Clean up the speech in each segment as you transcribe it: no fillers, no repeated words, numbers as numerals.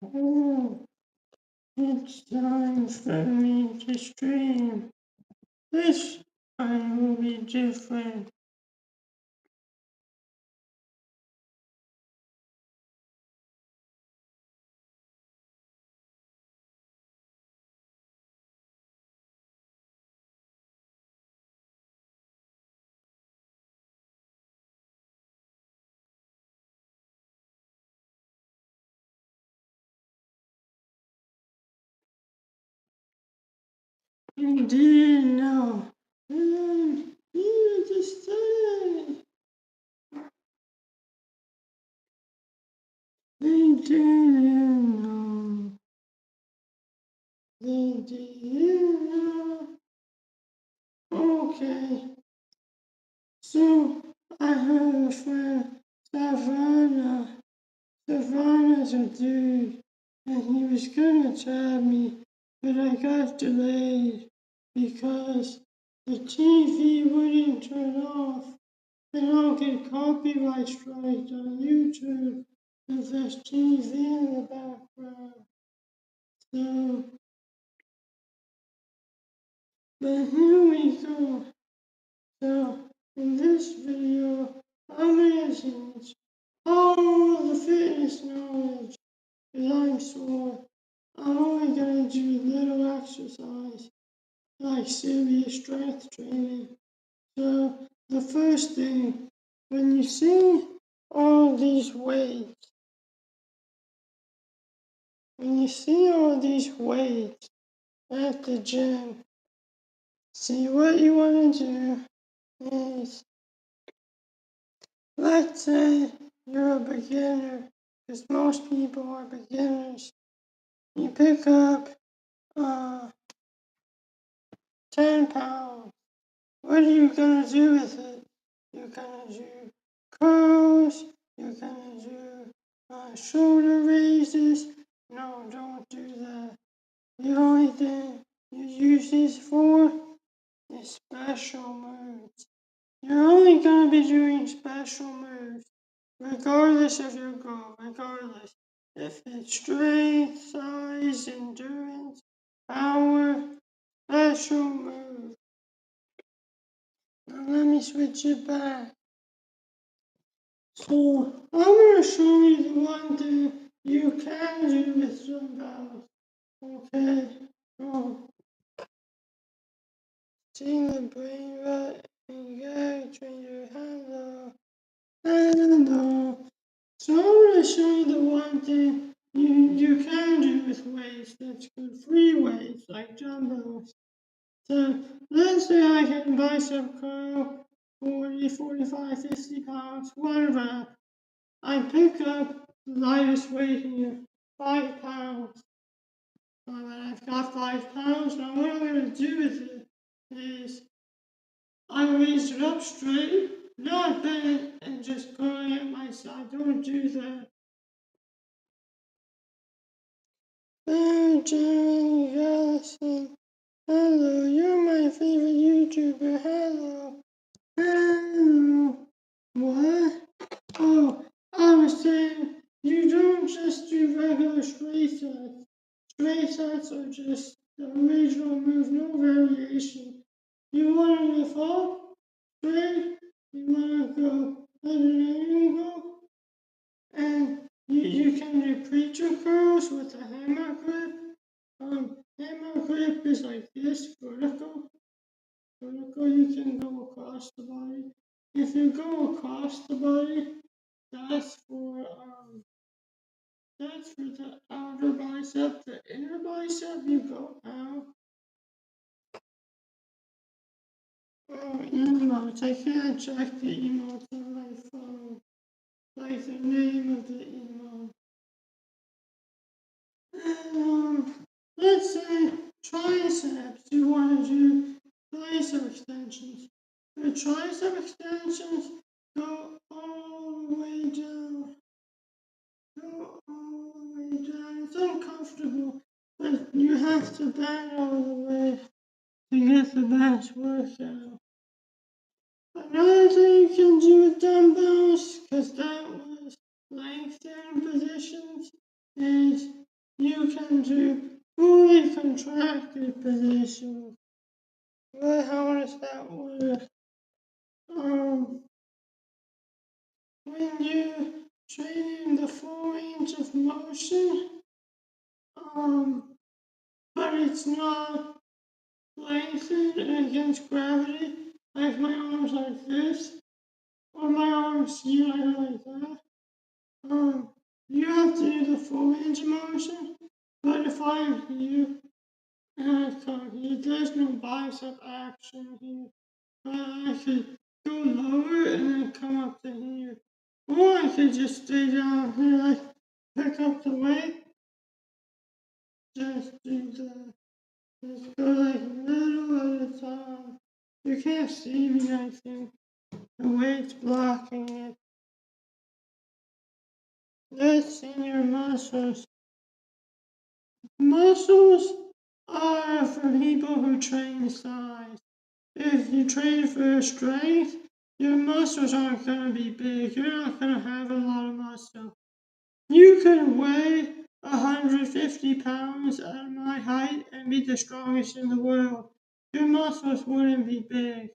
Oh, it's time for me to stream. This time will be different. Indeed, no. You just say they didn't know. They didn't know. Okay, so I have a friend, Savannah. Savannah's a dude, and he was gonna tell me, but I got delayed because the TV wouldn't turn off. And I'll get copyright strikes on YouTube if there's TV in the background. So, but here we go. So, in this video, I'm gonna teach all the fitness knowledge. Because I'm sore. I'm only gonna do little exercise, like serious strength training. So, the first thing, when you see all these weights, when you see all these weights at the gym, see what you want to do is, let's say you're a beginner, because most people are beginners. You pick up uh, 10 pounds. What are you gonna do with it? You're gonna do curls, you're gonna do shoulder raises. No, don't do that. The only thing you use this for is special moves. You're only gonna be doing special moves, regardless of your goal, regardless if it's strength, size, endurance, power, special move. Now let me switch it back. So I'm gonna show you the one thing you can do with dumbbells. Okay, so see the brain rot and go train your handle. So I'm gonna show you the one thing you can do with weights that's good. Free weights like dumbbells. So let's say I can bicep curl 40, 45, 50 pounds, one rep. I pick up the lightest weight here, 5 pounds. When I've got 5 pounds, now what I'm going to do with it is I raise it up straight, not bent, and just curling at my side. Don't do that. Hello, Jeremy Garrison. Hello, you're my favorite YouTuber. Hello. Hello. What? Oh, I was saying, you don't just do regular straight sets. Straight sets are just the original move, no variation. You want to lift up, straight, you want to go at an angle, and you can do preacher curls with a hammer grip. Hammer grip is like this, vertical. Vertical, you can go across the body. If you go across the body, that's for that's for the outer bicep. The inner bicep, you go out. Oh, emotes. I can't check the emotes on my phone. Like the name of the emote. Let's say triceps. You want to do tricep extensions. The tricep extensions go all the way down. Go all the way down. It's uncomfortable, but you have to bend all the way to get the best workout. Another thing you can do with dumbbells, because that was lengthened positions, is into fully contracted position. Well, how does that work? Um, when you train the full range of motion, but it's not lengthened against gravity, like my arms like this, or my arms like that. You have to do the full range of motion, but if I'm here and I come here, there's no bicep action here. I could go lower and then come up to here. Or I could just stay down here, like pick up the weight, just do that. Just go like little at a time. You can't see me, I think. The weight's blocking it. That's in your muscles. Muscles are for people who train size. If you train for strength, your muscles aren't going to be big. You're not going to have a lot of muscle. You can weigh 150 pounds at my height and be the strongest in the world. Your muscles wouldn't be big.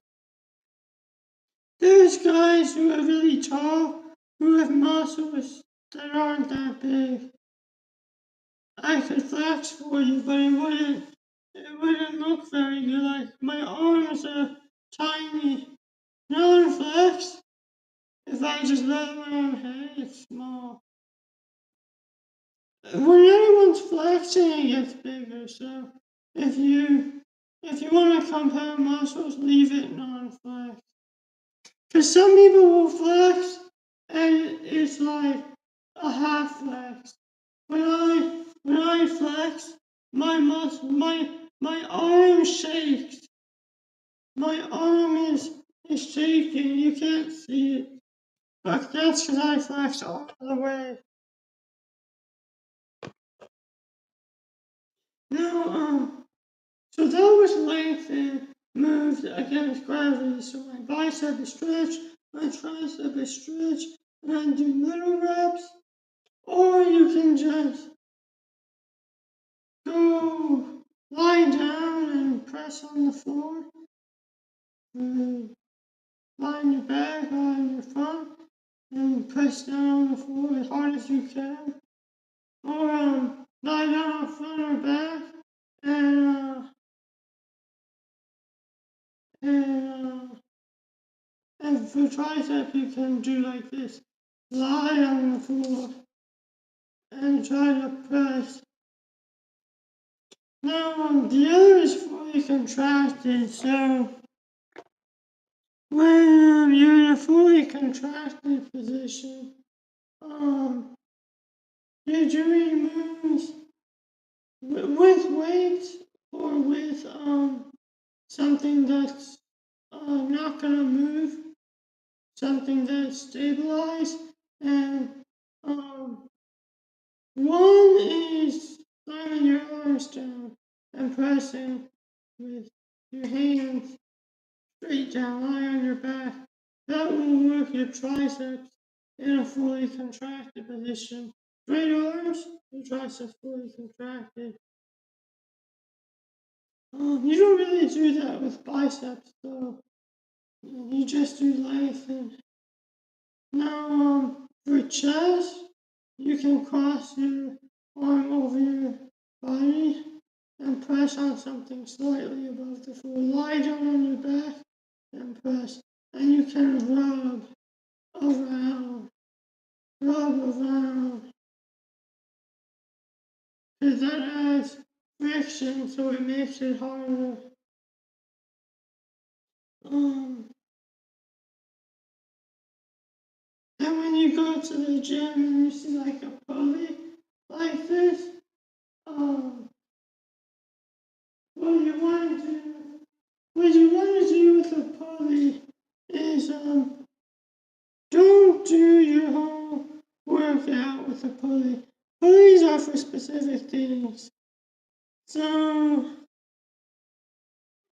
There's guys who are really tall who have muscles that aren't that big. I could flex for you, but it wouldn't look very good. Like my arms are tiny. No one flex. If I just let my arm hang, it's small. When everyone's flexing, it gets bigger. So if you want to compare muscles, leave it non-flex. Because some people will flex, and it's like a half flex. When I flex, my arm shakes. My arm is shaking. You can't see it, but that's because I flex all the way. Now, so that was lengthened moves against gravity. So my bicep is stretched, my tricep is stretched, and I do little reps. Or you can just go lie down and press on the floor. Lie on your back, lie on your front, and press down on the floor as hard as you can. Or lie down on front or back, and and for tricep you can do like this. Lie on the floor and try to press. Now the other is fully contracted, so when you're in a fully contracted position, you're doing moves with weights or with something that's not gonna move, something that's stabilized, and um, one is slamming your arms down and pressing with your hands straight down, lie on your back. That will work your triceps in a fully contracted position. Straight arms, your triceps fully contracted. You don't really do that with biceps though. You just do lengthen. Now, for chest, you can cross your arm over your body and press on something slightly above the floor. Lie down on your back and press. And you can around, rub around, because that adds friction, so it makes it harder. Um, and when you go to the gym and you see like a pulley like this, um, what you want to do, what you want to do with a pulley is don't do your whole workout with a pulley. Pulleys are for specific things. So,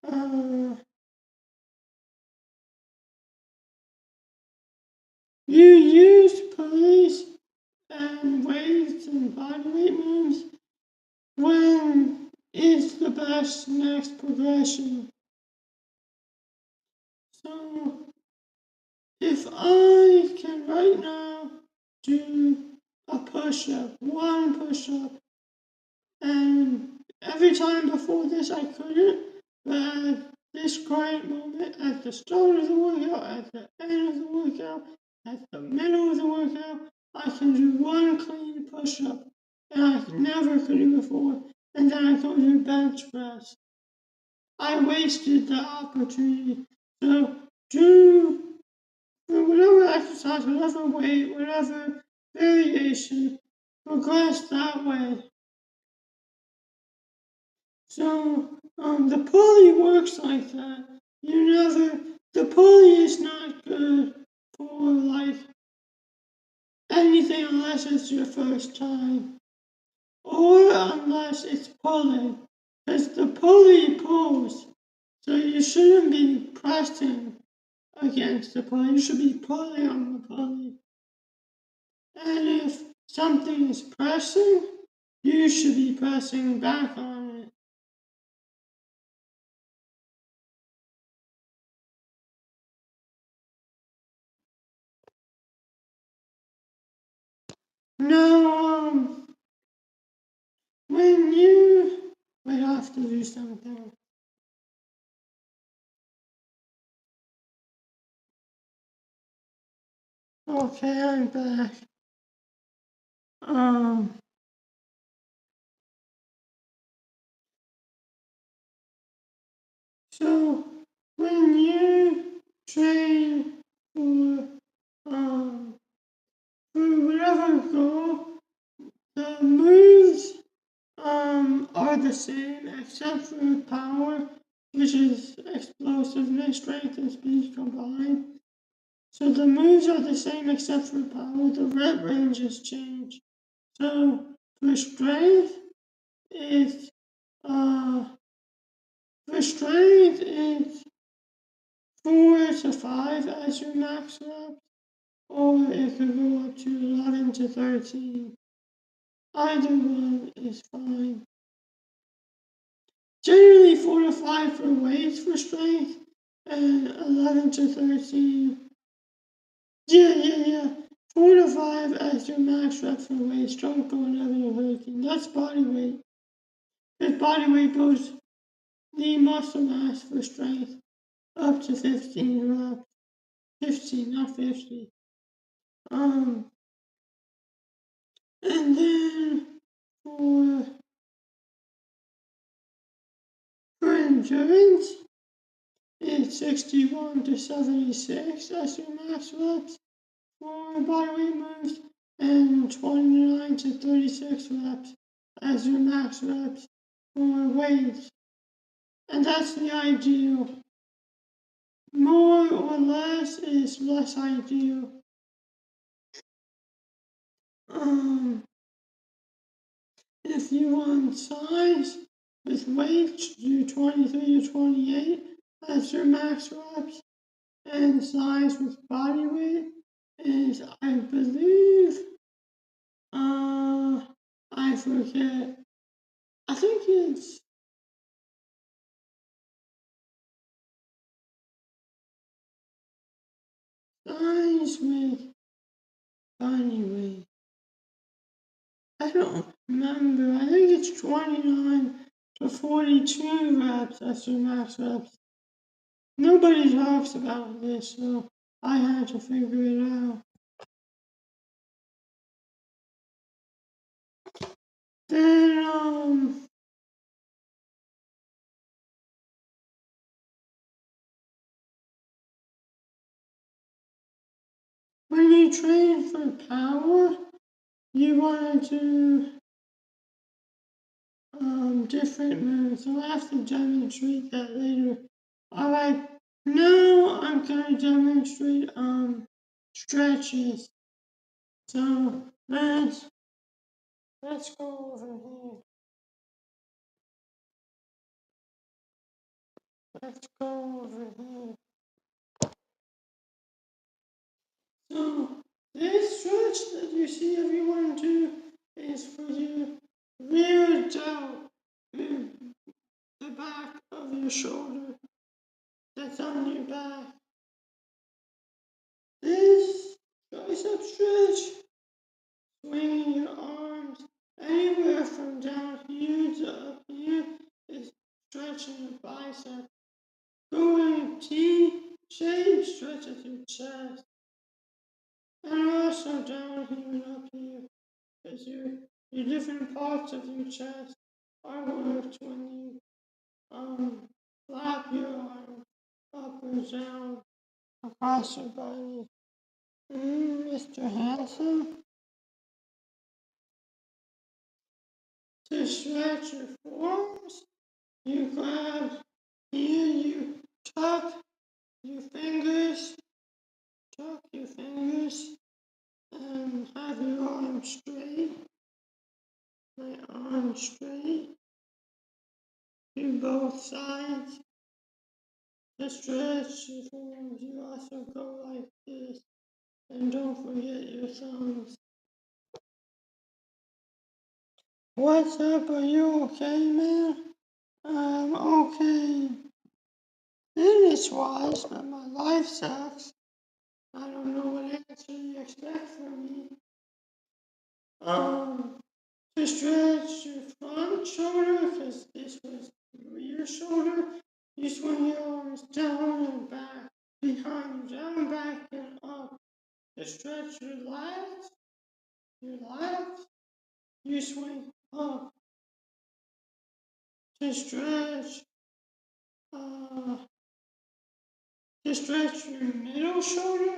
uh, you use pulleys and weights and body weight moves when is the best next progression. So if I can right now do a push-up, one push-up, and every time before this I couldn't, but at this current moment, at the start of the workout, at the end of the workout, at the middle of the workout, I can do one clean push-up, and I never could do before, and then I go do bench press. I wasted the opportunity. So do whatever exercise, whatever weight, whatever variation, progress that way. So the pulley works like that. The pulley is not good for like anything unless it's your first time. Or unless it's pulling. Because the pulley pulls. So you shouldn't be pressing against the pulley. You should be pulling on the pulley. And if something is pressing, you should be pressing back on it. No, when you would have to do something. Okay, I'm back. Um, so when you train for um for whatever goal, the moves are the same except for power, which is explosiveness, strength, and speed combined. So the moves are the same except for power. The rep ranges change. So for strength, it's uh for strength it's 4 to 5 as your max rep, or it could go up to 11 to 13. Either one is fine. Generally 4 to 5 for weights for strength, and 11 to 13. Yeah. 4 to 5 as your max rep for weights. Don't go 11 to 13. That's body weight. If body weight goes the muscle mass for strength up to 15 reps. 15, not 50. Um, and then for for endurance, it's 61 to 76 as your max reps for bodyweight moves, and 29 to 36 reps as your max reps for weights. And that's the ideal. More or less is less ideal. Um, if you want size with weights, do 23 to 28 as your max reps, and size with body weight is, I believe, I forget. I think it's size with body weight. I don't remember. I think it's 29 to 42 reps as your max reps. Nobody talks about this, so I had to figure it out. Then, when you train for power, you want to do different moves. So I have to demonstrate that later. Alright, now I'm gonna demonstrate stretches. So let's go over here. Let's go over here. So this stretch that you see everyone do is for your rear delt. shoulder that's on your back. This tricep stretch, swinging your arms anywhere from down here to up here is stretching your bicep. Going T shape stretches your chest. And also down here and up here is your different parts of your chest are worked when you flap your arm up or down across your body. Mr. Handsome, to stretch your forearms, you grab here, you tuck your fingers, and have your arm straight, my arm straight, to both sides. To stretch your forearms, you also go like this, and don't forget your thumbs. What's up? Are you okay, man? I'm okay. Business-wise, but my life sucks. I don't know what answer you expect from me. To stretch your front shoulder, because this was your rear shoulder, you swing your arms down and back, behind you, down, back, and up. To stretch your lats, you swing up. To stretch, uh, to stretch your middle shoulder,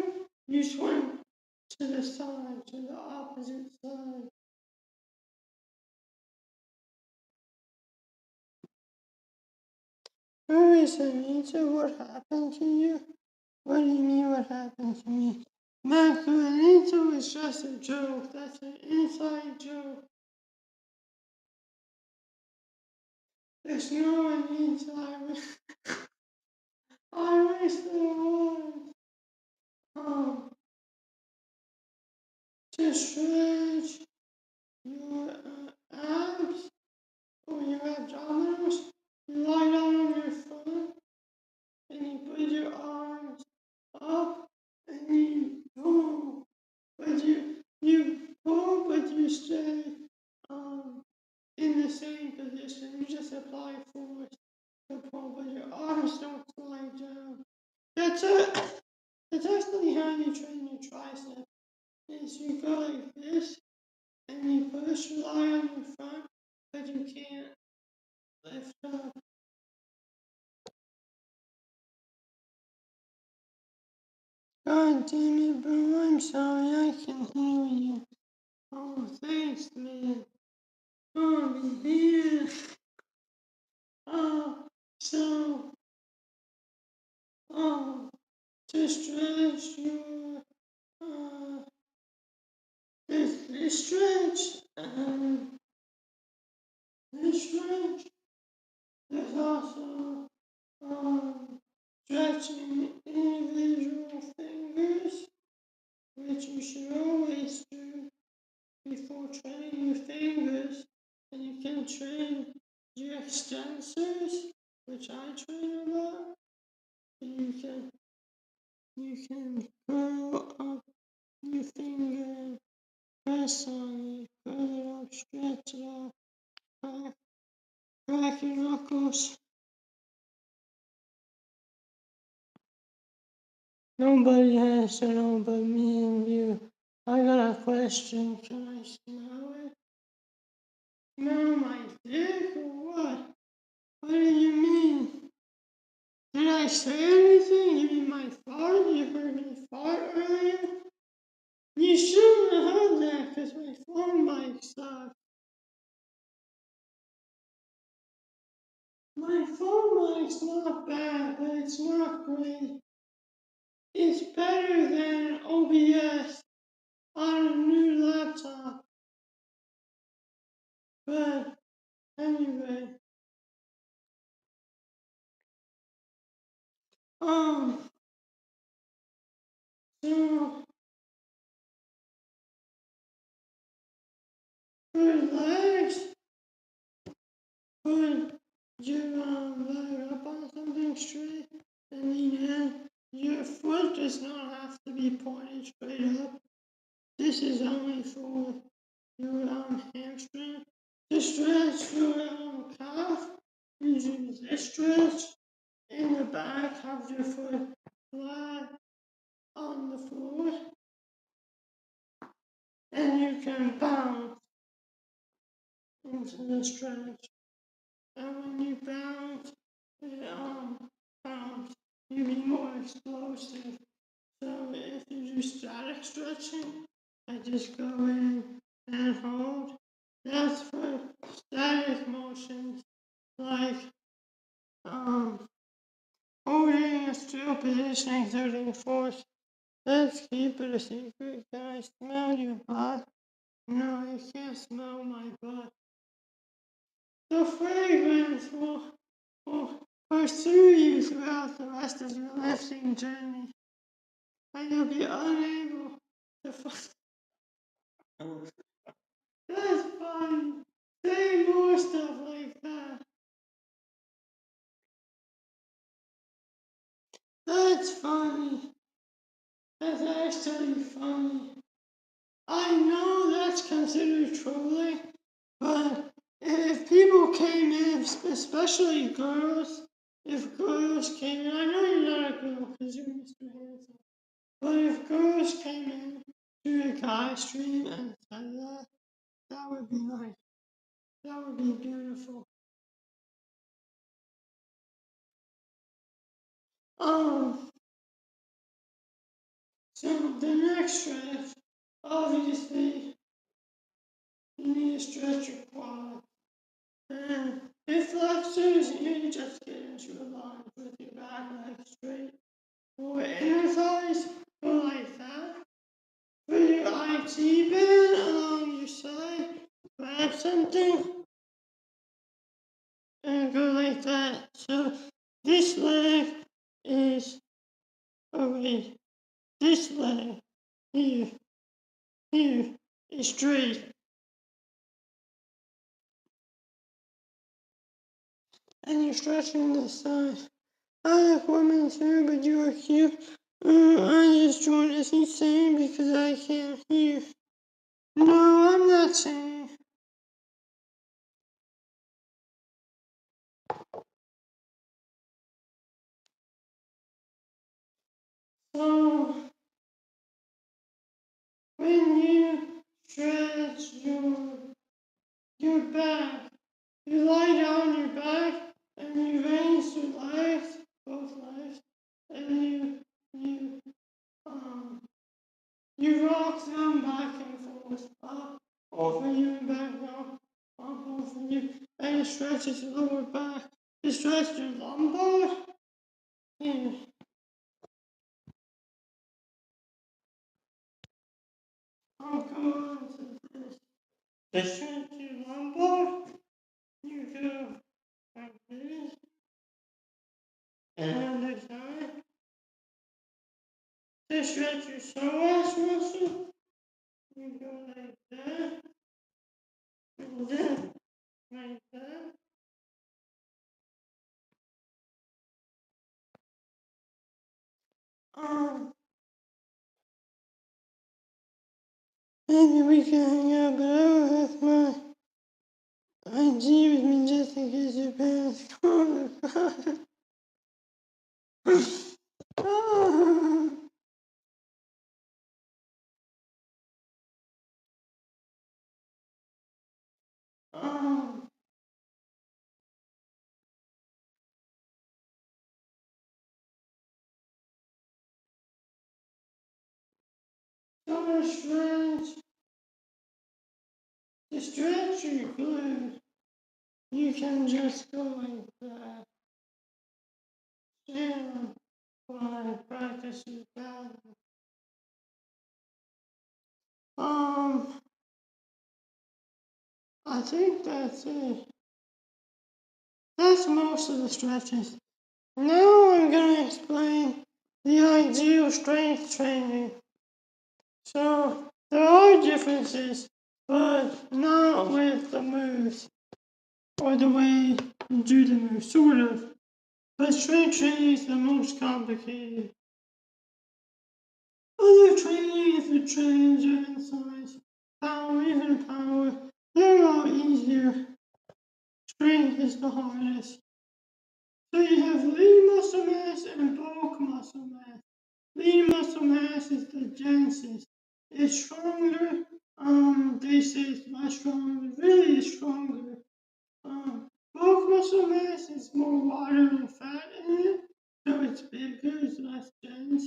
you swing to the side, to the opposite side. Alright, Anita, what happened to you? What do you mean what happened to me? Marco, Anita was just a joke. That's an inside joke. There's no Anita. I wish there was. To stretch your abs or your abdominals, you lie down on your front and you put your arms up and you pull, but you pull, but you stay in the same position. You just apply force to pull, but your arms don't slide down. That's actually how you train your tricep. Is you go like this and you push, rely on your front, but you can't lift up. God damn it, bro, I'm sorry, I can hear you. Oh, thanks, man. Oh, yeah. Oh, so, oh, to stretch your, uh, this stretch, this stretch, there's also, stretching individual fingers, which you should always do before training your fingers, and you can train your extensors, which I train a lot. You can curl up your finger and press on it, curl it up, stretch it up, crack your knuckles. Nobody has to know but me and you. I got a question. Can I smell it? Smell my dick or what? What do you mean? Did I say anything? You mean my fart? You heard me fart earlier? You shouldn't have heard that because my phone mic sucks. My phone mic's not bad, but it's not great. It's better than OBS on a new laptop. But anyway, um, so for legs, put leg up on something straight and lean in. Your foot does not have to be pointed straight up. This is only for your hamstring. To stretch your calf, using this stretch in the back, have your foot flat on the floor, and you can bounce into the stretch. And when you bounce, you be more explosive. So if you do static stretching, I just go in and hold. That's for static motions, like holding a still position, exerting force. Let's keep it a secret. Can I smell your butt? No, you can't smell my butt. The fragrance will pursue you throughout the rest of your lifting journey, and you'll be unable to find. That's fun. Say more stuff like that. That's funny. That's actually funny. I know that's considered trolling, but if people came in, especially girls, if girls came in, I know you're not a girl because you're Mr. Handsome, but if girls came in to a guy stream and said that, that would be nice. That would be beautiful. Um, so the next stretch, obviously, you need to stretch your quads. And if flexors, you just get into a line with your back leg straight. For inner thighs, go like that. For your IT band along your side, grab something and go like that. So this leg is, this leg here, here is straight. And you're stretching this side. I like women too, but you are cute. I just joined as he's saying because I can't hear. No, I'm not saying. So, when you stretch your back, you lie down on your back and you raise your legs, both legs, and um you rock them back and forth, up over you and back down, up over you, and it stretches your lower back. You stretch your lumbar. Here, I'll go on to this. To stretch your lumbar, you go like this, and other side. To stretch your psoas muscle, you go like that, and then like that. Maybe we can hang out, but I don't have my ID with me just in case your parents call about it. So to stretch your glute, you can just go like that. Stand while I practice your balance. I think that's it. That's most of the stretches. Now I'm going to explain the ideal strength training. So there are differences, but not with the moves or the way do the move, sort of. But strength training is the most complicated. Other training is the trains and size, power, even power. They're all easier. Strength is the hardest. So you have lean muscle mass and bulk muscle mass. Lean muscle mass is the densest. It's stronger. They say it's less strong, but really it's stronger. Bulk muscle mass is more water and fat in it, so it's bigger, it's less dense,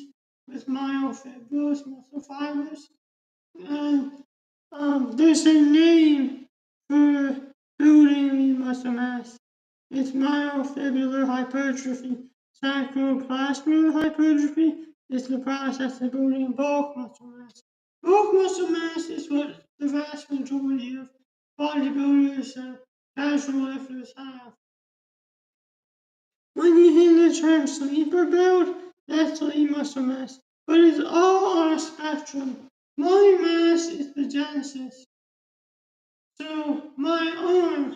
with myofibrous muscle fibers. And there's a name for building lean muscle mass. It's myofibrillar hypertrophy. Sarcoplasmic hypertrophy is the process of building bulk muscle mass. Bulk muscle mass is what the vast majority of bodybuilders and casual lifters have. When you hear the term sleeper build, that's lean muscle mass, but it's all on a spectrum. My mass is the densest. So my arm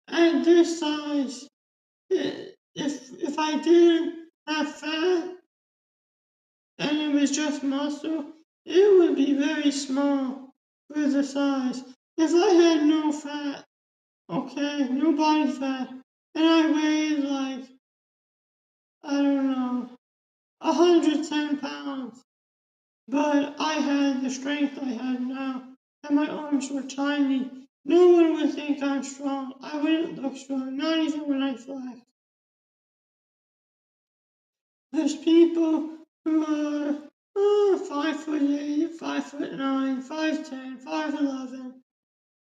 at this size, if I didn't have fat and it was just muscle, it would be very small for the size. If I had no fat, okay, no body fat, and I weighed like, I don't know, 110 pounds, but I had the strength I have now, and my arms were tiny, no one would think I'm strong. I wouldn't look strong, not even when I flex. There's people who are 5'8", 5'9", 5'10", 5'11",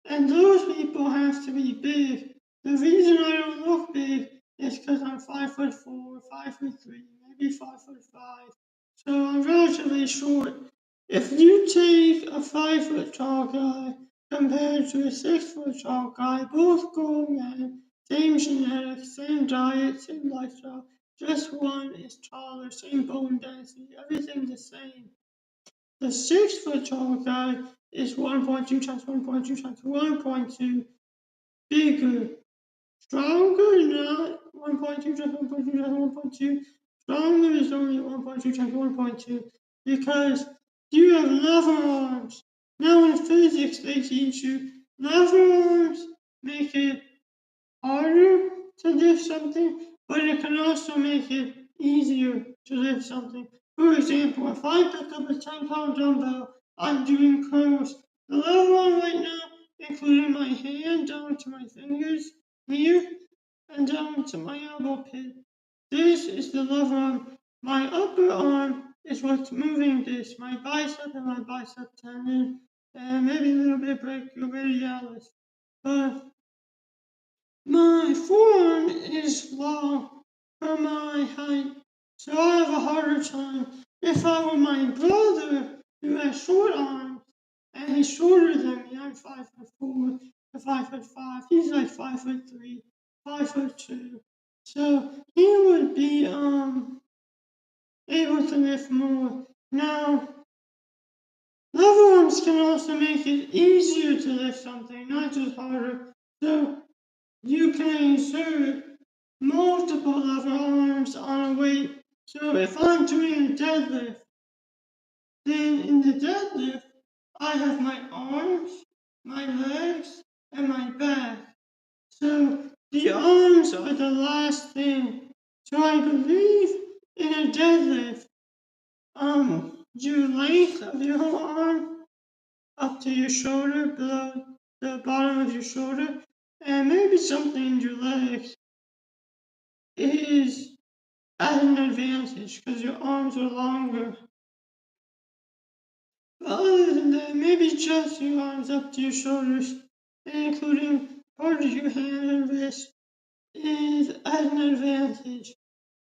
and those people have to be big. The reason I don't look big is because I'm 5'4", 5'3", maybe 5'5", so I'm relatively short. If you take a 5 foot tall guy compared to a 6 foot tall guy, both grown men, same genetics, same diet, same lifestyle, just one is taller, same bone density, everything the same. The 6 foot tall guy is 1.2 times 1.2 times 1.2 bigger. Stronger, not 1.2 times 1.2 times 1.2. Stronger is only 1.2 times 1.2 because you have lever arms. Now in physics they teach you lever arms make it harder to lift something, but it can also make it easier to lift something. For example, if I pick up a 10-pound dumbbell, I'm doing curls. The lever arm right now, including my hand down to my fingers here and down to my elbow pit. This is the lever arm. My upper arm is what's moving this, my bicep and my bicep tendon, and maybe a little bit brachioradialis. But my forearm is long for my height, so I have a harder time. If I were my brother, who has short arms, and he's shorter than me, I'm 5'4" to 5'5", he's like 5'3", 5'2", so he would be able to lift more. Now, lever arms can also make it easier to lift something, not just harder. So you can insert multiple lever arms on a weight. So if I'm doing a deadlift, then in the deadlift, I have my arms, my legs, and my back. So the arms are the last thing. So I believe in a deadlift, your length of your whole arm up to your shoulder, below the bottom of your shoulder, and maybe something in your legs is at an advantage because your arms are longer. But other than that, maybe just your arms up to your shoulders, including part of your hand and wrist, is at an advantage.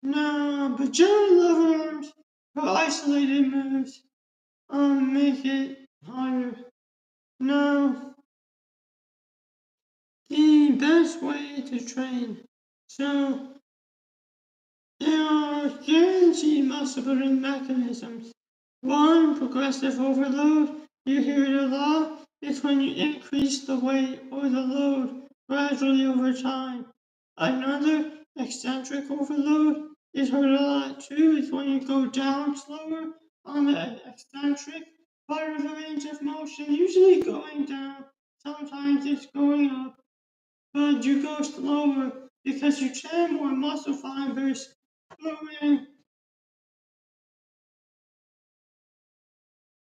No, but general lever arms for isolated moves make it harder. Now, the best way to train. So, there are guaranteed muscle building mechanisms. One, progressive overload. You hear it a lot. It's when you increase the weight or the load gradually over time. Another eccentric overload is heard a lot too. Is when you go down slower on the eccentric part of the range of motion, usually going down. Sometimes it's going up, but you go slower because you train more muscle fibers going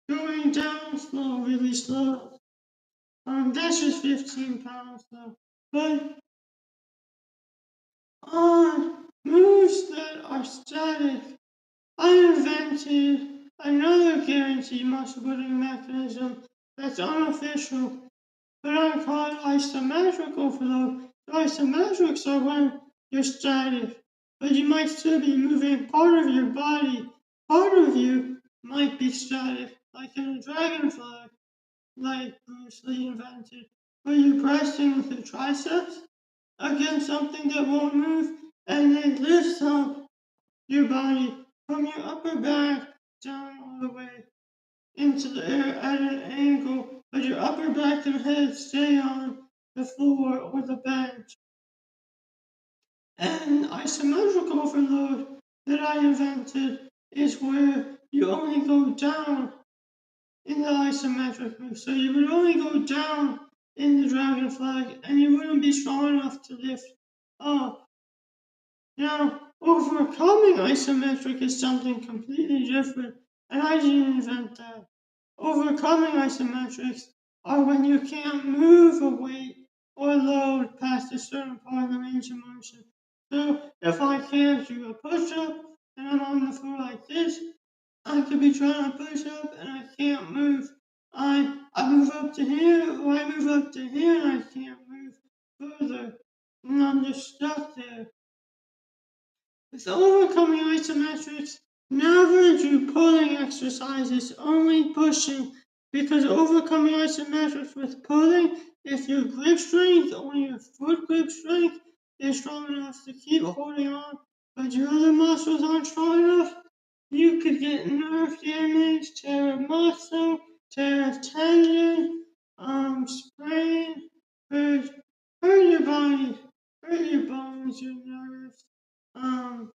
going down slow, really slow. That's just 15 pounds though. But on moves that are static, I invented another guaranteed muscle building mechanism that's unofficial, but I call it isometric overload. So isometrics are when you're static, but you might still be moving part of your body. Part of you might be static, like in a dragonfly, like Bruce Lee invented, where you're pressing with the triceps against something that won't move, and it lifts up your body from your upper back down all the way into the air at an angle, but your upper back and head stay on the floor or the bench. And isometric overload that I invented is where you only go down in the isometric move. So you would only go down in the dragon flag and you wouldn't be strong enough to lift up. Now, overcoming isometric is something completely different, and I didn't invent that. Overcoming isometrics are when you can't move a weight or load past a certain part of the range of motion. So if I can't do a push-up and I'm on the floor like this, I could be trying to push up and I can't move. I move up to here or I move up to here and I can't move further. And I'm just stuck there. With overcoming isometrics, never do pulling exercises, only pushing, because overcoming isometrics with pulling, if your grip strength or your foot grip strength is strong enough to keep holding on, but your other muscles aren't strong enough, you could get nerve damage, tear a muscle, tear a tendon, sprain, hurt, hurt your body, hurt your bones, your nerves. Um,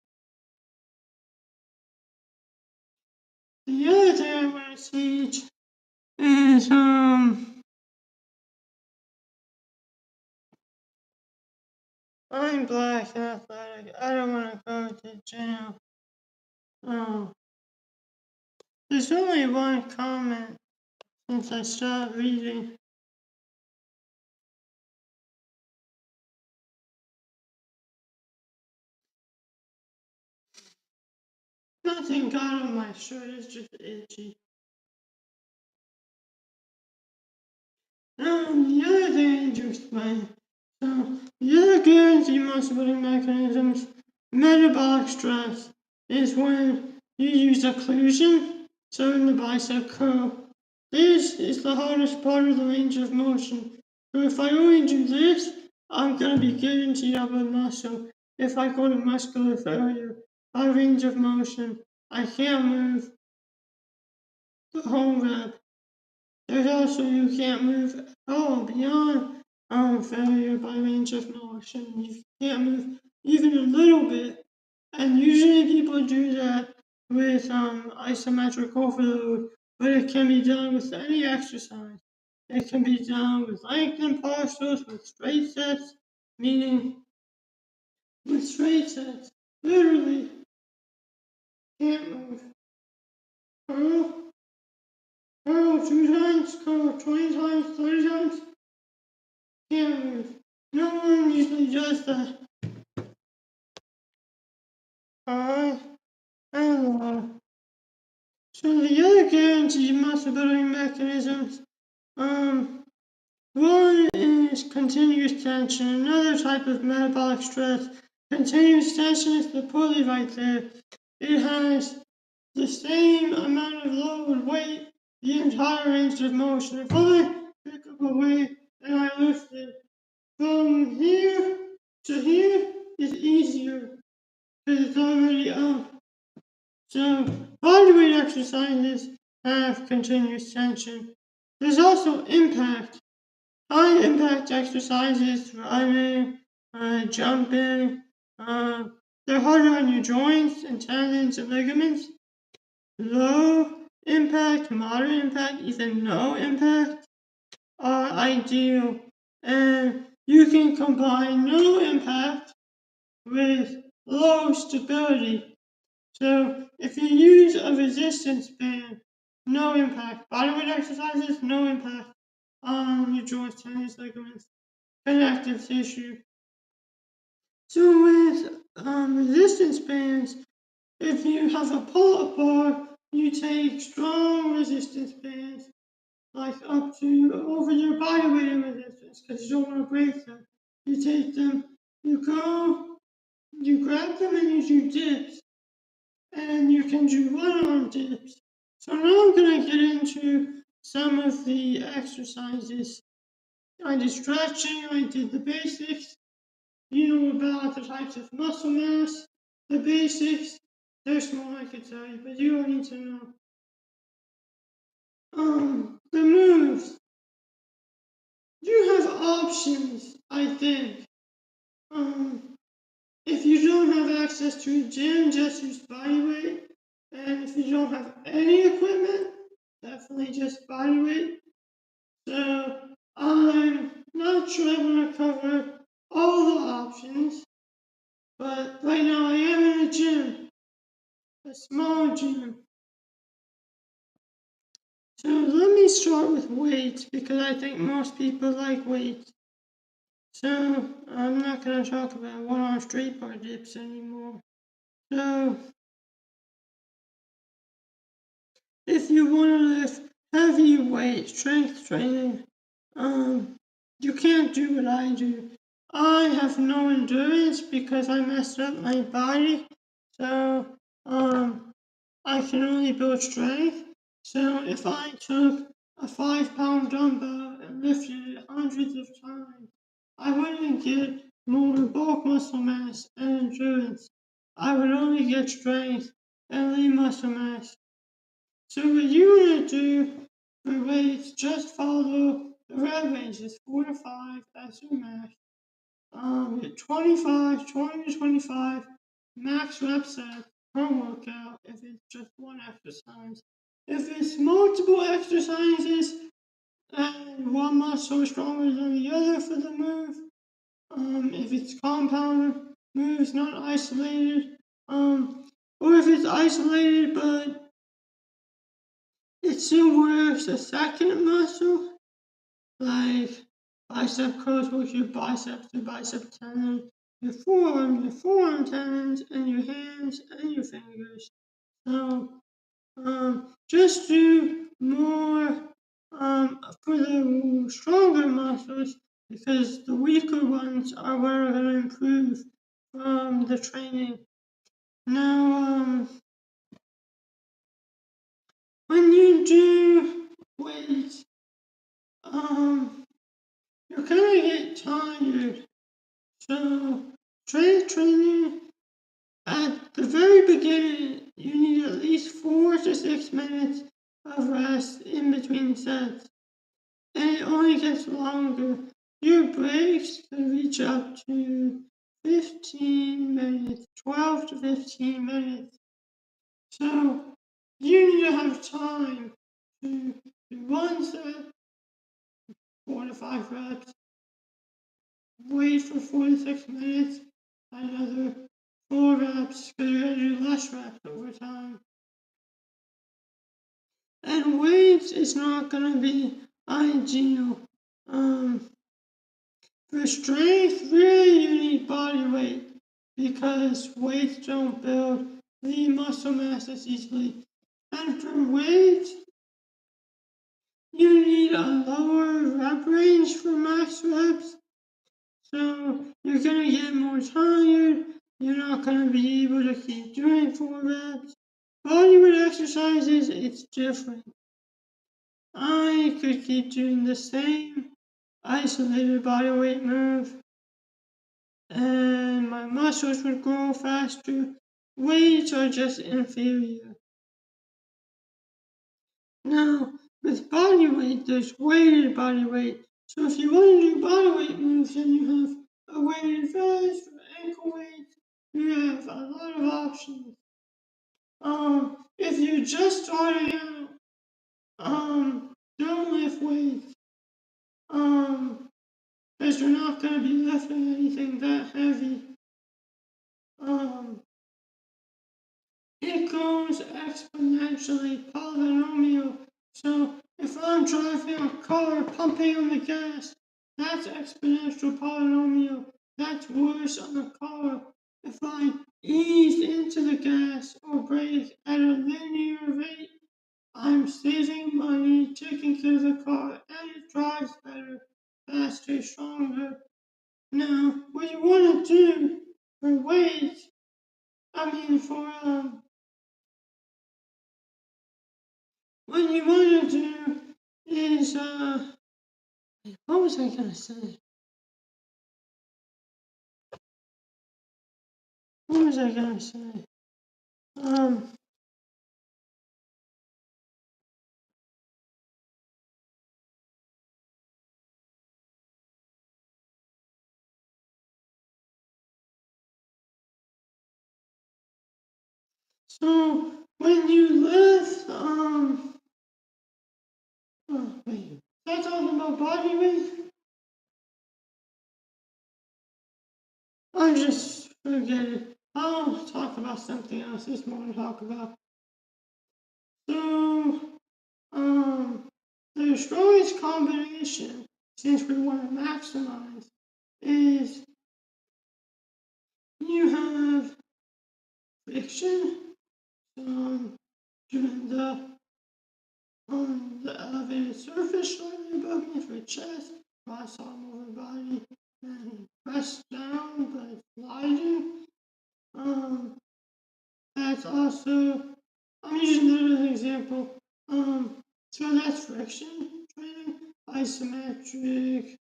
the other thing I want to teach is I'm black and athletic. I don't want to go to jail. Um, there's only one comment since I stopped reading. Nothing got on my shirt. It's just itchy. The other thing I need to explain. So, the other guaranteed muscle building mechanisms, metabolic stress, is when you use occlusion, so in the bicep curl. This is the hardest part of the range of motion. So if I only do this, I'm going to be guaranteed up a muscle. If I go to muscular failure by range of motion, I can't move the whole rep. There's also you can't move at all beyond failure by range of motion. You can't move even a little bit. And usually people do that with isometric overload, but it can be done with any exercise. It can be done with lengthened partials, with straight sets, meaning with straight sets, literally can't move. Curl, curl 2 times, curl 20 times, 30 times, can't move. No one usually does that. I and so the other guaranteed muscle building mechanisms, one is continuous tension, another type of metabolic stress. Continuous tension is the pulley right there. It has the same amount of load weight the entire range of motion. If I pick up a weight and I lift it from here to here is easier because it's already up. So bodyweight exercises have continuous tension. There's also impact. High impact exercises, running, jumping. They're harder on your joints and tendons and ligaments. Low impact, moderate impact, even no impact are ideal. And you can combine no impact with low stability. So if you use a resistance band, no impact. Bodyweight exercises, no impact on your joints, tendons, ligaments, connective tissue. So with resistance bands, if you have a pull-up bar, you take strong resistance bands, like up to over your body weight of resistance, because you don't want to break them. You take them, you grab them and you do dips, and you can do one-arm dips. So now I'm going to get into some of the exercises. I did stretching, I did the basics. You know about the types of muscle mass, the basics. There's more I could tell you, but you don't need to know. The moves. You have options, I think. If you don't have access to a gym, just use body weight. And if you don't have any equipment, definitely just body weight. So I'm not sure I'm going to cover all the options, but right now I am in a gym, a small gym. So let me start with weights because I think most people like weights. So I'm not going to talk about one-arm straight bar dips anymore. So if you want to lift heavy weight strength training, you can't do what I do. I have no endurance because I messed up my body. So I can only build strength. So if I took a 5-pound dumbbell and lifted it hundreds of times, I wouldn't get more bulk muscle mass and endurance. I would only get strength and lean muscle mass. So what you want to do for weights, just follow the rep ranges, 4 to 5, that's your max. 25, 20 to 25 max rep sets per workout if it's just one exercise. If it's multiple exercises and one muscle is stronger than the other for the move, if it's compound moves, not isolated, or if it's isolated but it still works a second muscle, like bicep curls work your biceps, your bicep tendon, your forearm tendons, and your hands and your fingers. So just do more for the stronger muscles because the weaker ones are what are going to improve from the training. Now, when you do weights, you're gonna get tired. So strength training at the very beginning, you need at least 4 to 6 minutes of rest in between sets. And it only gets longer. Your breaks can reach up to 15 minutes, 12 to 15 minutes. So you need to have time to do one set, 4 to 5 reps, wait for 4 to 6 minutes, another 4 reps, because you're going to do less reps over time. And weights is not going to be ideal. For strength, really you need body weight because weights don't build the muscle mass as easily. And for weight, you need a lower rep range for max reps. So you're going to get more tired. You're not going to be able to keep doing 4 reps. Bodyweight exercises, it's different. I could keep doing the same isolated bodyweight move and my muscles would grow faster. Weights are just inferior. Now, with body weight, there's weighted body weight. So if you want to do body weight moves, then you have a weighted options. If you're just starting out, don't lift weights. Because you're not going to be lifting anything that heavy. It goes exponentially polynomial. So if I'm driving a car pumping on the gas, that's exponential polynomial. That's worse on a car. If I ease into the gas or brake at a linear rate, I'm saving money, taking care of the car, and it drives better, faster, stronger. Now, what you want to do for weight, what you want to do is, what was I gonna say? What was I gonna say? Um, so when you lift, oh, wait, that's all about body weight? I just forget it. I'll talk about something else this morning. Talk about. So, the strongest combination, since we want to maximize, is you have friction. Given the elevated surface slightly above me for chest, cross arm over body, and press down but sliding. Um, that's also, I'm using that as an example. So that's friction training, isometric,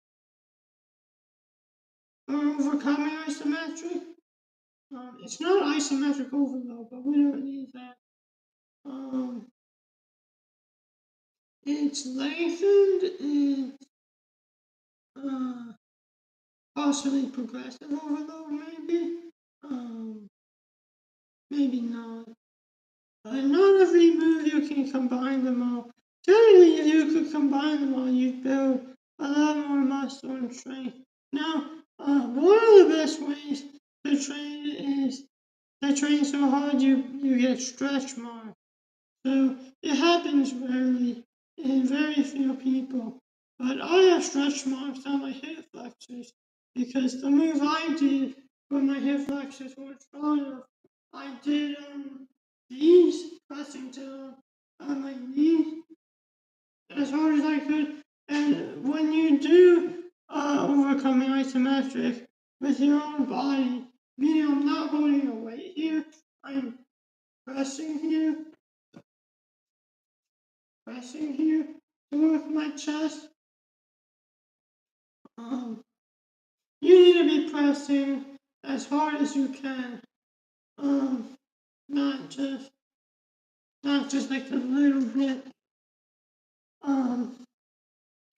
overcoming isometric. It's not isometric overload, but we don't need that. Um, it's lengthened, it's uh, possibly progressive overload, maybe. Um, maybe not. Not every move you can combine them all. Generally, if you could combine them all, you'd build a lot more muscle and strength. Now, one of the best ways to train is to train so hard you get stretch marks. So it happens rarely in very few people. But I have stretch marks on my hip flexors because the move I did when my hip flexors weren't strong enough, I did these pressing down on my knee as hard as I could. And when you do overcoming isometric with your own body, meaning I'm not holding a weight here, I'm pressing here, pressing here to work my chest. You need to be pressing as hard as you can. Um, not just like a little bit.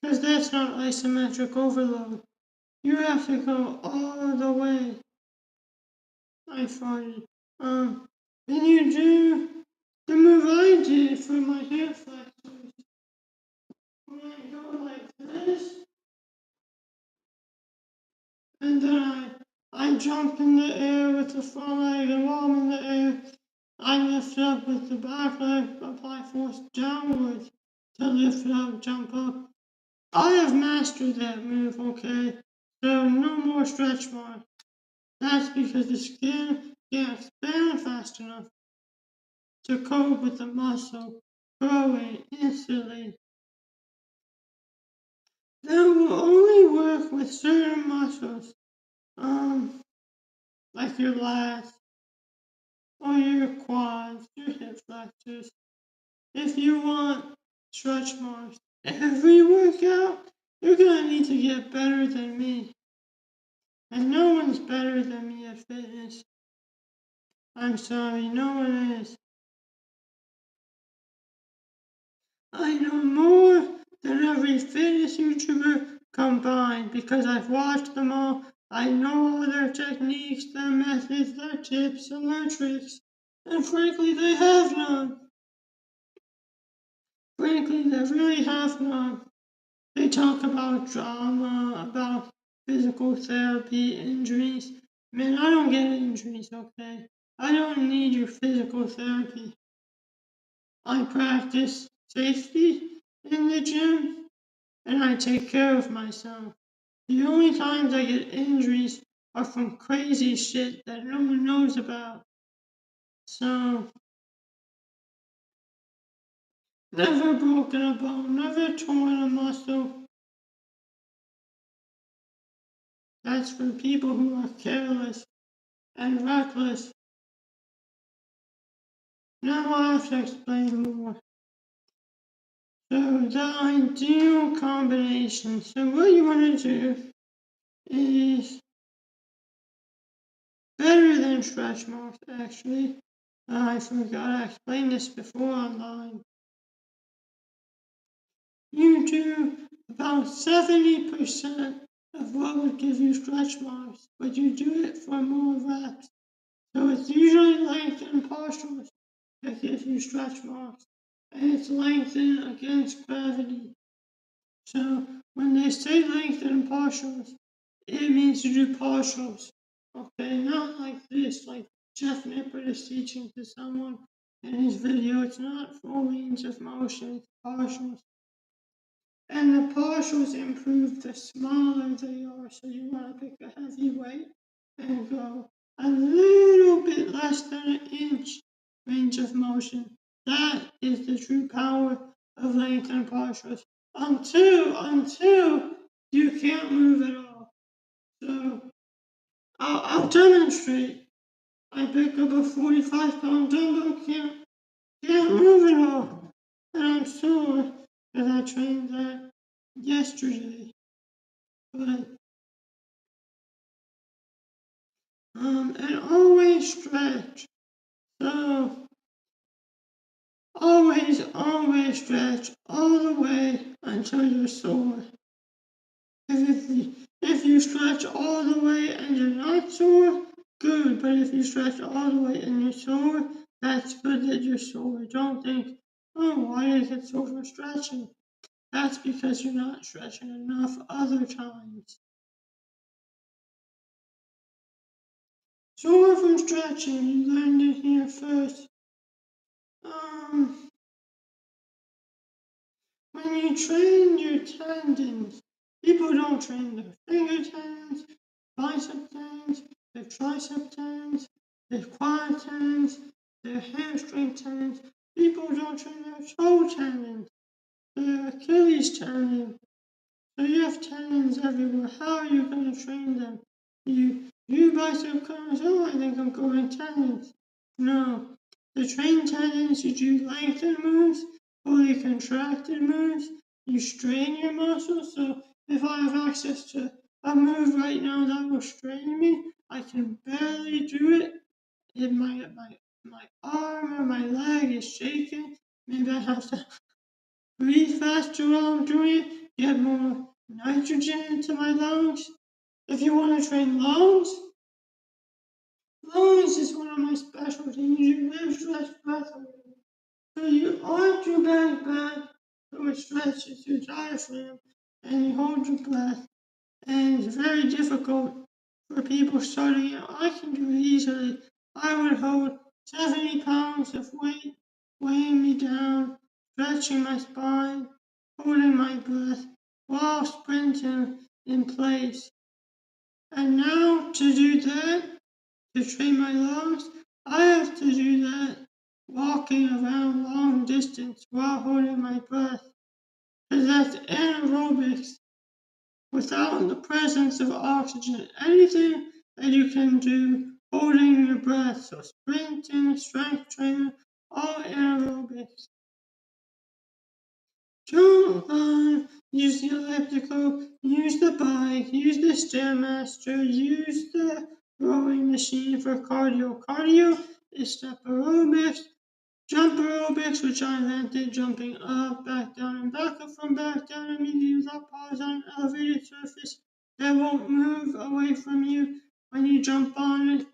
Because that's not isometric overload. You have to go all the way. I farted. Then you do the move I did for my hip flexors. When I go like this, and then I jump in the air with the front leg, and while I'm in the air, I lift up with the back leg, apply force downwards to lift up, jump up. I have mastered that move, okay? So no more stretch marks. That's because the skin can't expand fast enough to cope with the muscle growing instantly. That will only work with certain muscles, like your lats or your quads, your hip flexors. If you want stretch marks every workout, you're gonna need to get better than me. And no one's better than me at fitness. I'm sorry, no one is. I know more than every fitness YouTuber combined because I've watched them all I know all their techniques, their methods, their tips, and their tricks, and frankly, they have none. Frankly, they really have none. They talk about drama, about physical therapy, injuries. Man, I don't get injuries, okay? I don't need your physical therapy. I practice safety in the gym and I take care of myself. The only times I get injuries are from crazy shit that no one knows about. So, never broken a bone, never torn a muscle. That's for people who are careless and reckless. Now I have to explain more. So, the ideal combination. So, what you want to do is better than stretch marks, actually. I forgot I explained this before online. You do about 70% of what would give you stretch marks, but you do it for more reps. So it's usually length and partials that gives you stretch marks, and it's lengthen against gravity. So when they say length and partials, it means to do partials. Okay, not like this, like Jeff Nippert is teaching to someone in his video. It's not full range of motion, it's partials. And the partials improve the smaller they are, so you want to pick a heavy weight and go a little bit less than an inch range of motion. That is the true power of length and partials. Until you can't move at all. So I'll demonstrate. I pick up a 45-pound dumbbell, can't move at all. And I'm sore because I trained that yesterday. But and always stretch. So always stretch all the way until you're sore. If you stretch all the way and you're not sore, good. But if you stretch all the way and you're sore, that's good that you're sore. Don't think, oh, why did I get sore from stretching? That's because you're not stretching enough other times. Sore from stretching, you learned it here first. When you train your tendons, people don't train their finger tendons, bicep tendons, their tricep tendons, their quad tendons, their hamstring tendons. People don't train their toe tendons, their Achilles tendon. So you have tendons everywhere. How are you going to train them? You bicep curls. Oh, I think I'm going tendons. No. To train tendons, you do lengthen moves, fully contracted moves. You strain your muscles. So if I have access to a move right now that will strain me, I can barely do it. If my arm or my leg is shaking, maybe I have to breathe faster while I'm doing it, get more nitrogen into my lungs. If you want to train lungs, lungs is one of my specialties. You live, stretch, breath. So you arch your back, so it stretches your diaphragm, and you hold your breath. And it's very difficult for people starting out. I can do it easily. I would hold 70 pounds of weight weighing me down, stretching my spine, holding my breath while sprinting in place. And now to do that, to train my lungs, I have to do that walking around long distance while holding my breath. Because that's anaerobics without the presence of oxygen. Anything that you can do holding your breath. So sprinting, strength training, all anaerobics. Don't run, use the elliptical, use the bike, use the stairmaster, use the rowing machine for cardio. Cardio is step aerobics, jump aerobics, which I invented, jumping up, back down, and back up from back down immediately without pause on an elevated surface. that won't move away from you when you jump on it.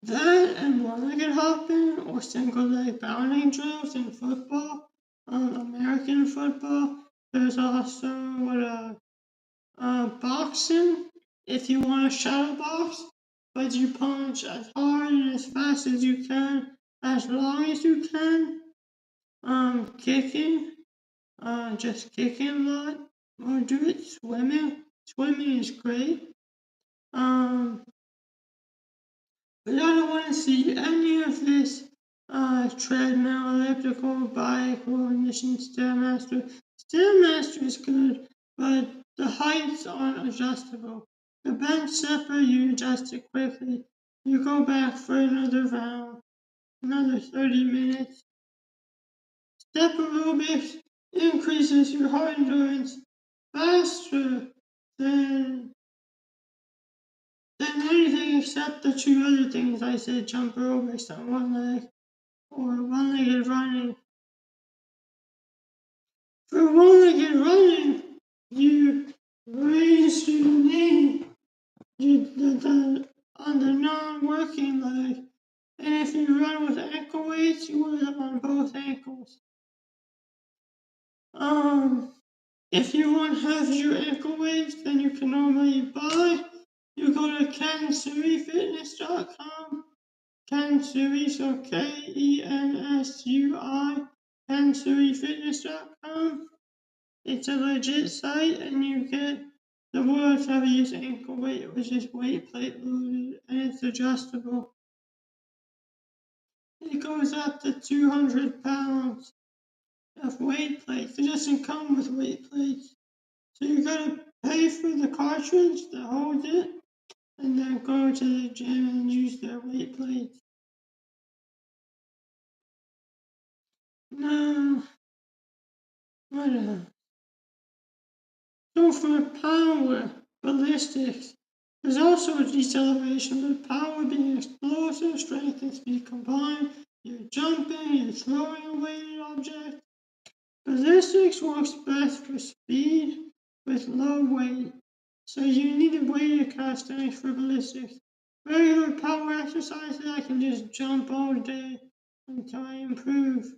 That and one-legged hopping or single-leg bounding drills in football, American football. There's also boxing. If you want to shadow box, but you punch as hard and as fast as you can, as long as you can. Kicking, just kicking a lot, or do it. Swimming is great. But I don't want to see any of this treadmill, elliptical, bike, rolling machine, Stairmaster. Stairmaster is good, but the heights aren't adjustable. The bench separate, you adjust it quickly. You go back for another round, another 30 minutes. Step aerobics increases your heart endurance faster than anything except the two other things I said, jump aerobics on one leg or one-legged running. For one-legged running, you raise your knee on the non-working leg, and if you run with ankle weights, you wear them on both ankles. If you want to have your ankle weights, then you can normally buy. You go to kensurifitness.com. Kensui, so KENSUI, kensurifitness.com. It's a legit site, and you get the world's heaviest ankle weight, which is weight plate loaded, and it's adjustable. It goes up to 200 pounds of weight plates. It doesn't come with weight plates. So you gotta pay for the cartridge that holds it, and then go to the gym and use their weight plates. No, whatever. So for power, ballistics, there's also a deceleration, but power being explosive, strength and speed combined. You're jumping, you're throwing a weighted object. Ballistics works best for speed with low weight, so you need a weighted calisthenics for ballistics. Regular power exercises, I can just jump all day until I improve.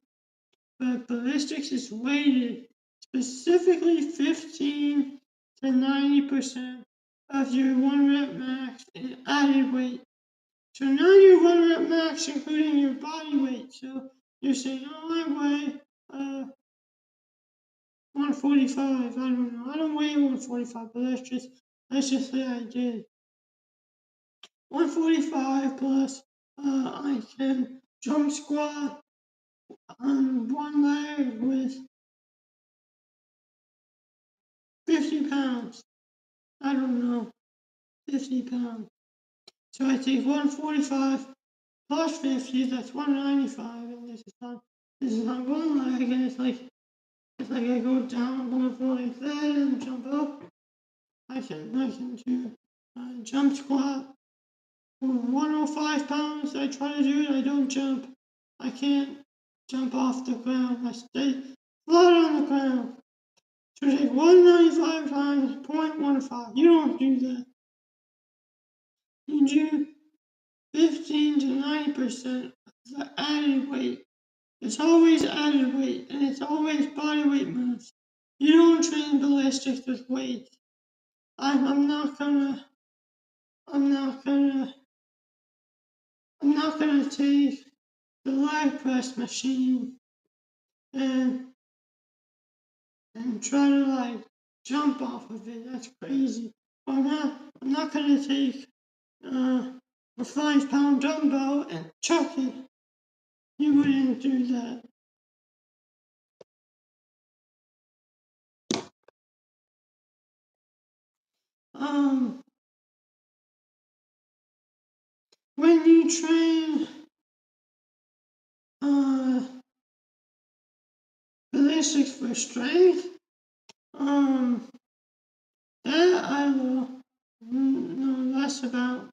But ballistics is weighted, specifically 15 to 90% of your 1 rep max in added weight. So now your 1 rep max, including your body weight. So you're saying, oh, I weigh 145. I don't know. I don't weigh 145, but let's just say I did. 145 plus I can jump squat on one leg with 50 pounds. I don't know, 50 pounds. So I take 145 plus 50, that's 195, and this is on one leg, and it's like I go down, like that, and jump up. I can do jump squat. 105 pounds, I try to do it, I don't jump. I can't jump off the ground, I stay flat on the ground. So take 195 times 0.15. You don't do that. You do 15 to 90% of the added weight. It's always added weight, and it's always body weight moves. You don't train ballistics with weight. I'm not gonna take the leg press machine and try to jump off of it. That's crazy. I'm not gonna take a 5-pound dumbbell and chuck it. You wouldn't do that. When you train ballistics for strength, that I will know less about.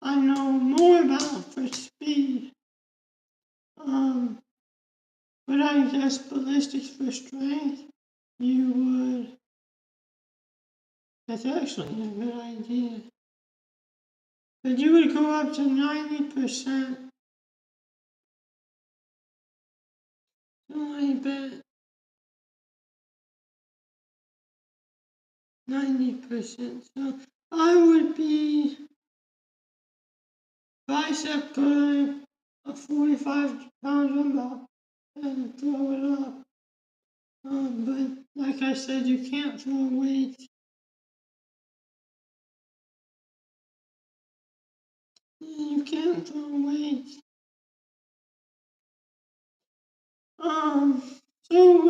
I know more about for speed. But I guess ballistics for strength, you would That's actually a good idea. But you would go up to 90%. So I bet 90%. So I would be bicep curling a 45-pound dumbbell and throw it up. But like I said, you can't throw weights. You can't throw weights. Um, so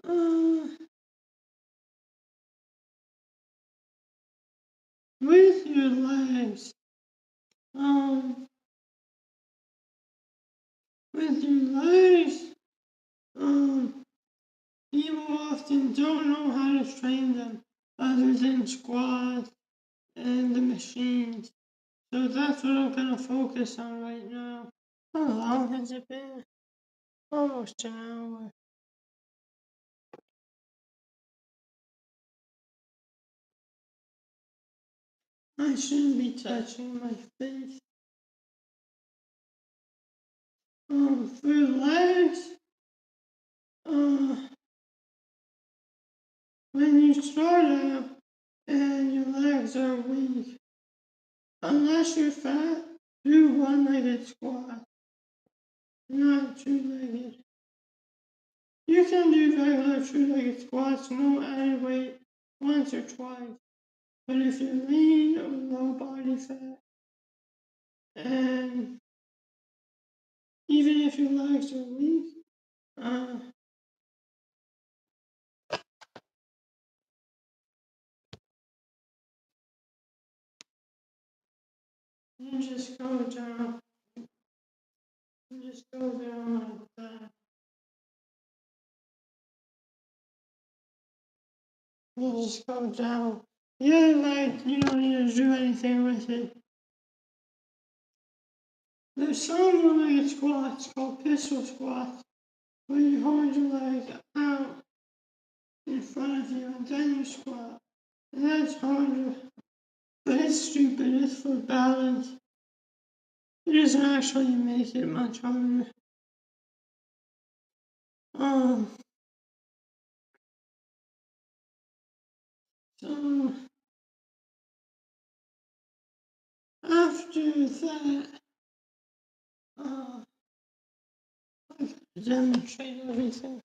uh, with your legs, um, with your legs, um, people often don't know how to train them other than squats and the machines. So that's what I'm gonna focus on right now. How long has it been? Almost an hour. I shouldn't be touching my face. For legs, uh, when you start out and your legs are weak, unless you're fat, do one-legged squat, not two-legged. You can do regular two-legged squats, no added weight, once or twice. But if you're lean or low body fat, and even if your legs are weak, uh, you just go down. You just go down like that. You just go down. The other leg, you don't need to do anything with it. There's some one-legged squats called pistol squats, where you hold your leg out in front of you and then you squat. And that's harder. But it's stupid, it's for balance. It doesn't actually make it much harder. Um, so after that, uh, I demonstrate everything.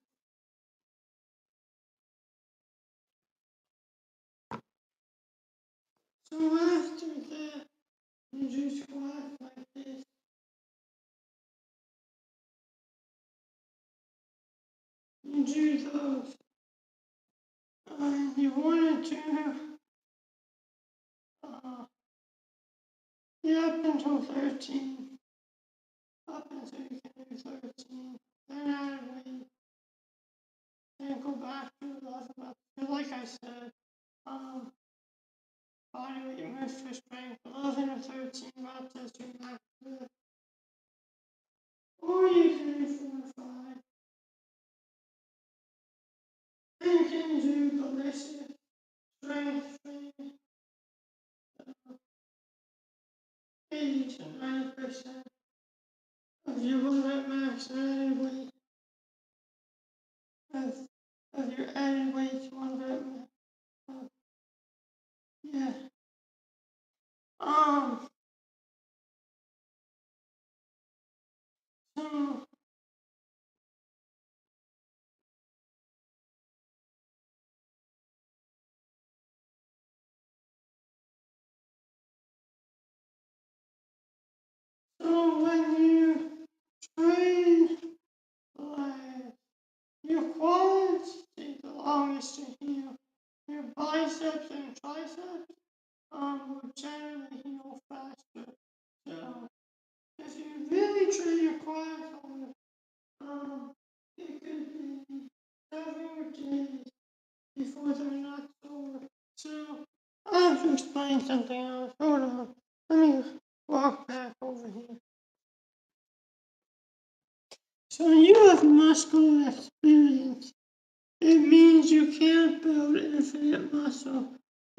So after that, you do squats like this. You do those. You want to uh, get up until 13. Up until you can do 13. Then add weight. Then go back to 11 reps. Like I said, um, body weight moves for strength. 11 or 13 reps as your max lift. Or you can do 4 or 5. Then you can do ballistic strength training. 80 to 90% of your 1 rep max added weight. Of your added weight to 1 rep max. Yeah. Um, so, when you train legs, your quads take the longest to heal. Your biceps and triceps will generally heal faster. So if you really train your quads hard, it could be several days before they're not sore. So I have to explain something else. Hold on. Let me walk back over here. So you have muscular experience. It means you can't build an infinite muscle.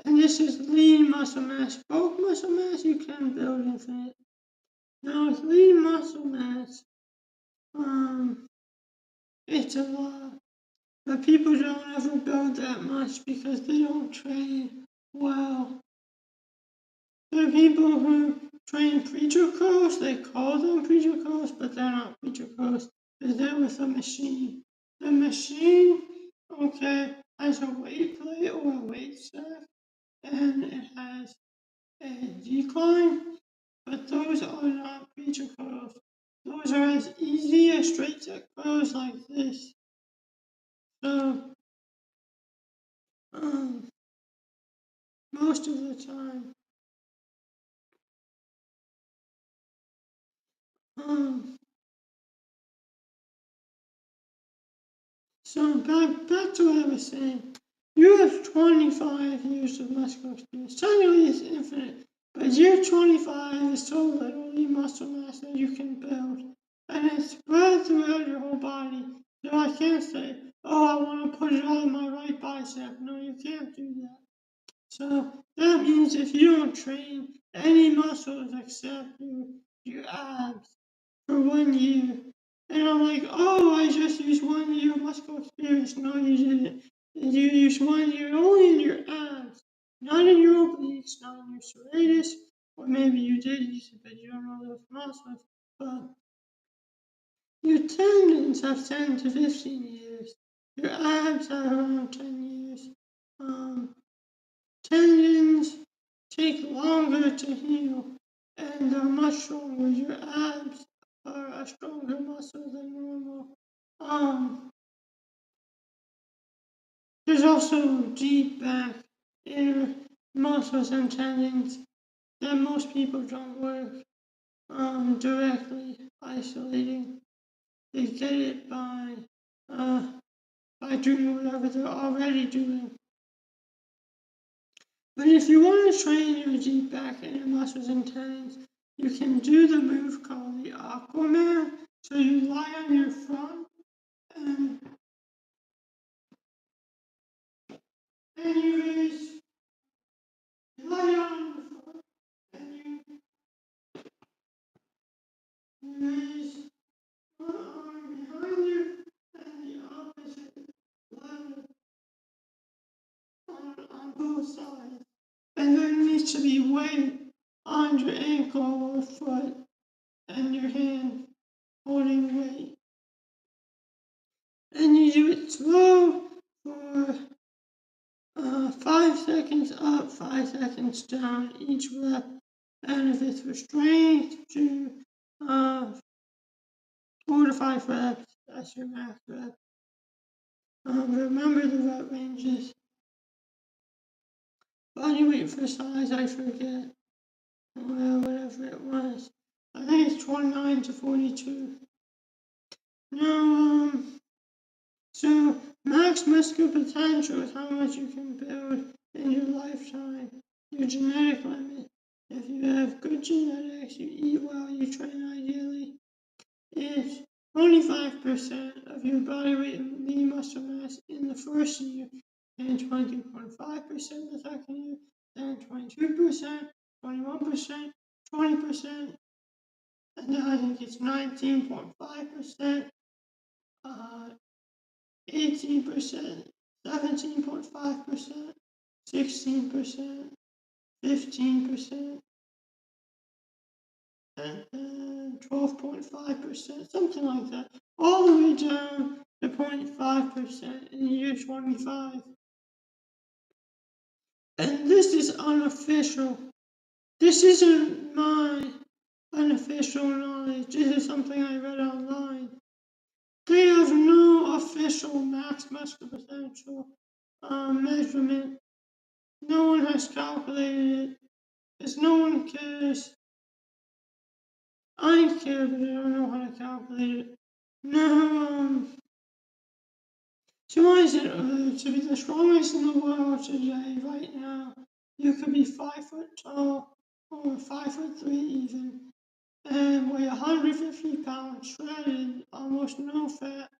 And this is lean muscle mass. Bulk muscle mass, you can build infinite. Now with lean muscle mass, it's a lot. But people don't ever build that much because they don't train well. There are people who train preacher curls, they call them preacher curls, but they're not preacher curls, because they're with a machine. The machine, okay, has a weight plate or a weight stack, and it has a decline, but those are not preacher curls. Those are as easy as straight set curls like this. So, um, most of the time, um, so back to what I was saying. You have 25 years of muscular experience. Technically, it's infinite, but year 25 is so literally muscle mass that you can build, and it's spread throughout your whole body. So I can't say, oh, I want to put it on my right bicep. No, you can't do that. So that means if you don't train any muscles except your abs for 1 year, and I'm like, oh, I just used 1 year muscle experience. No, you didn't. You used 1 year only in your abs, not in your obliques, not in your serratus, or maybe you did use it, but you don't know those muscles. But your tendons have 10 to 15 years. Your abs have around 10 years. Tendons take longer to heal and are much stronger. Your abs are a stronger muscle than normal. There's also deep back, inner muscles and tendons that most people don't work directly isolating. They get it by doing whatever they're already doing. But if you want to train your deep back and your muscles and tendons, you can do the move called the Aquaman. So you lie on your front and you raise, you lie on your front and you raise one arm behind you and the opposite leg on both sides. And there needs to be weight on your ankle or foot and your hand holding weight. And you do it slow for 5 seconds up, 5 seconds down each rep. And if it's for strength, do 4 to 5 reps. That's your max rep. Remember the rep ranges. Body weight for size, I forget. Well, whatever it was. I think it's 29 to 42. Now, so max muscular potential is how much you can build in your lifetime. Your genetic limit. If you have good genetics, you eat well, you train ideally, it's 25% of your body weight in lean muscle mass in the first year, and 22.5% the second year, then 22%, 21%, 20%, and then I think it's 19.5%, 18%, 17.5%, 16%, 15%, and 12.5%, something like that, all the way down to 0.5% in year 25. And this is unofficial. This isn't my unofficial knowledge. This is something I read online. They have no official max muscular potential measurement. No one has calculated it, because no one cares. I care, but I don't know how to calculate it. Now, so why is it to be the strongest in the world today, right now? You could be 5 foot tall, or 5'3" even, and weigh 150 pounds, shredded, almost no fat,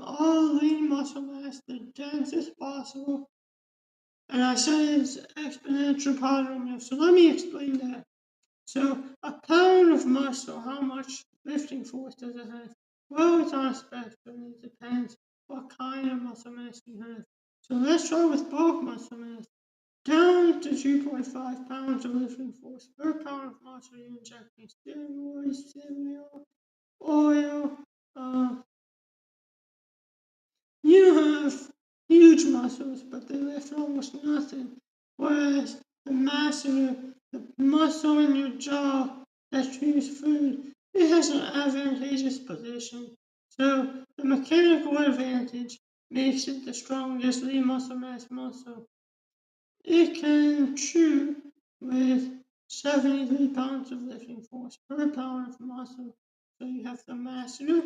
all lean muscle mass, the densest possible, And I said it's exponential polynomial. So let me explain that. So a pound of muscle, how much lifting force does it have? Well, it's on a spectrum. It depends what kind of muscle mass you have. So let's start with bulk muscle mass. Down to 2.5 pounds of lifting force per pound of muscle you're injecting steroids, cereal, oil. You have huge muscles, but they lift almost nothing. Whereas the muscle in your jaw that chews food, it has an advantageous position. So the mechanical advantage makes it the strongest lean muscle mass muscle. It can chew with 73 pounds of lifting force per pound of muscle. So you have the masseter.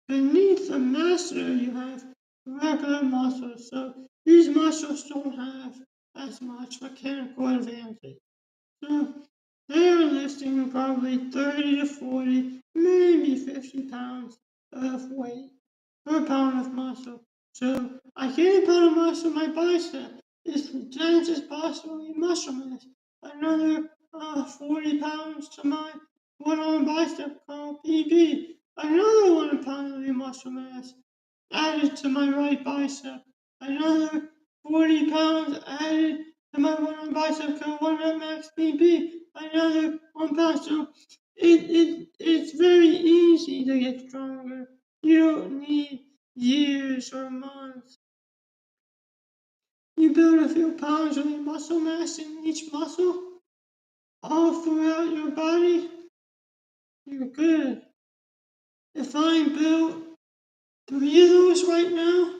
Beneath the masseter, you have regular muscles. So these muscles don't have as much mechanical advantage. So they're lifting probably 30 to 40, maybe 50 pounds of weight per pound of muscle. So I gain a pound of muscle, my bicep is the densest possible muscle mass. Another 40 pounds to my one arm bicep called PB. Another 1 pound of muscle mass added to my right bicep. Another 40 pounds added to my one arm bicep called 1 max PB. Another 1 pound. So it's very easy to get stronger. You don't need years or months. You build a few pounds of muscle mass in each muscle all throughout your body, you're good. If I build 3 of those right now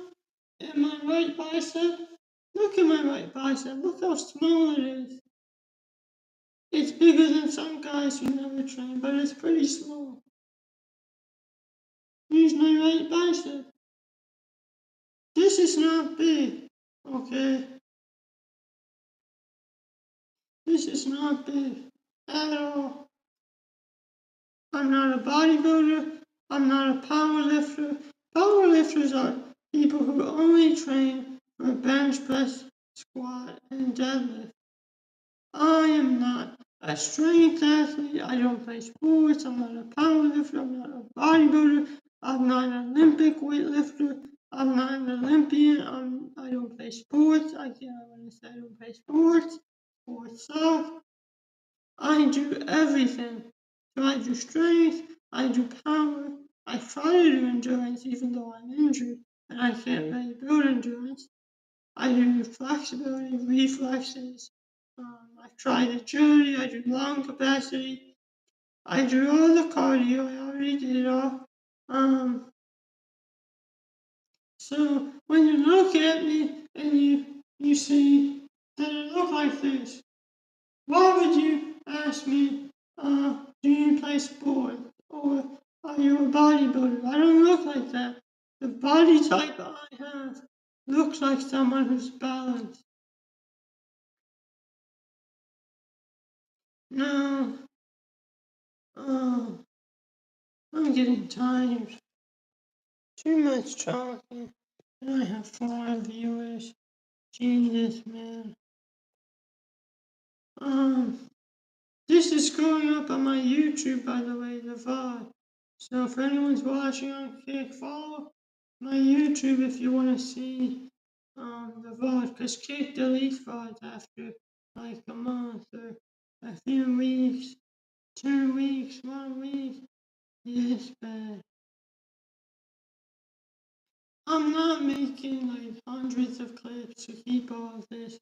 in my right bicep, look at my right bicep, look how small it is. It's bigger than some guys who never train, but it's pretty small. Here's my right bicep. This is not big, okay? This is not big at all. I'm not a bodybuilder. I'm not a power lifter. Power lifters are people who only train for bench press, squat, and deadlift. I am not a strength athlete. I don't play sports. I'm not a power lifter. I'm not a bodybuilder. I'm not an Olympic weightlifter. I'm not an Olympian. I don't play sports. I can't want to say I don't play sports. Sports suck. I do everything. So I do strength, I do power, I try to do endurance even though I'm injured and I can't really build endurance. I do flexibility, reflexes, I try agility, I do lung capacity, I do all the cardio, I already did it all. So when you look at me and you see that I look like this, why would you ask me, do you play sport? Or are you a bodybuilder? I don't look like that. The body type I have looks like someone who's balanced. No, oh, I'm getting tired. Too much talking. And I have 4 viewers. Jesus, man. This is going up on my YouTube, by the way, the VOD. So if anyone's watching on Kick, follow my YouTube if you want to see the VOD, because Kick deletes VODs after like a month or a few weeks, 2 weeks, 1 week. Yeah, it's bad. I'm not making like hundreds of clips to keep all of this.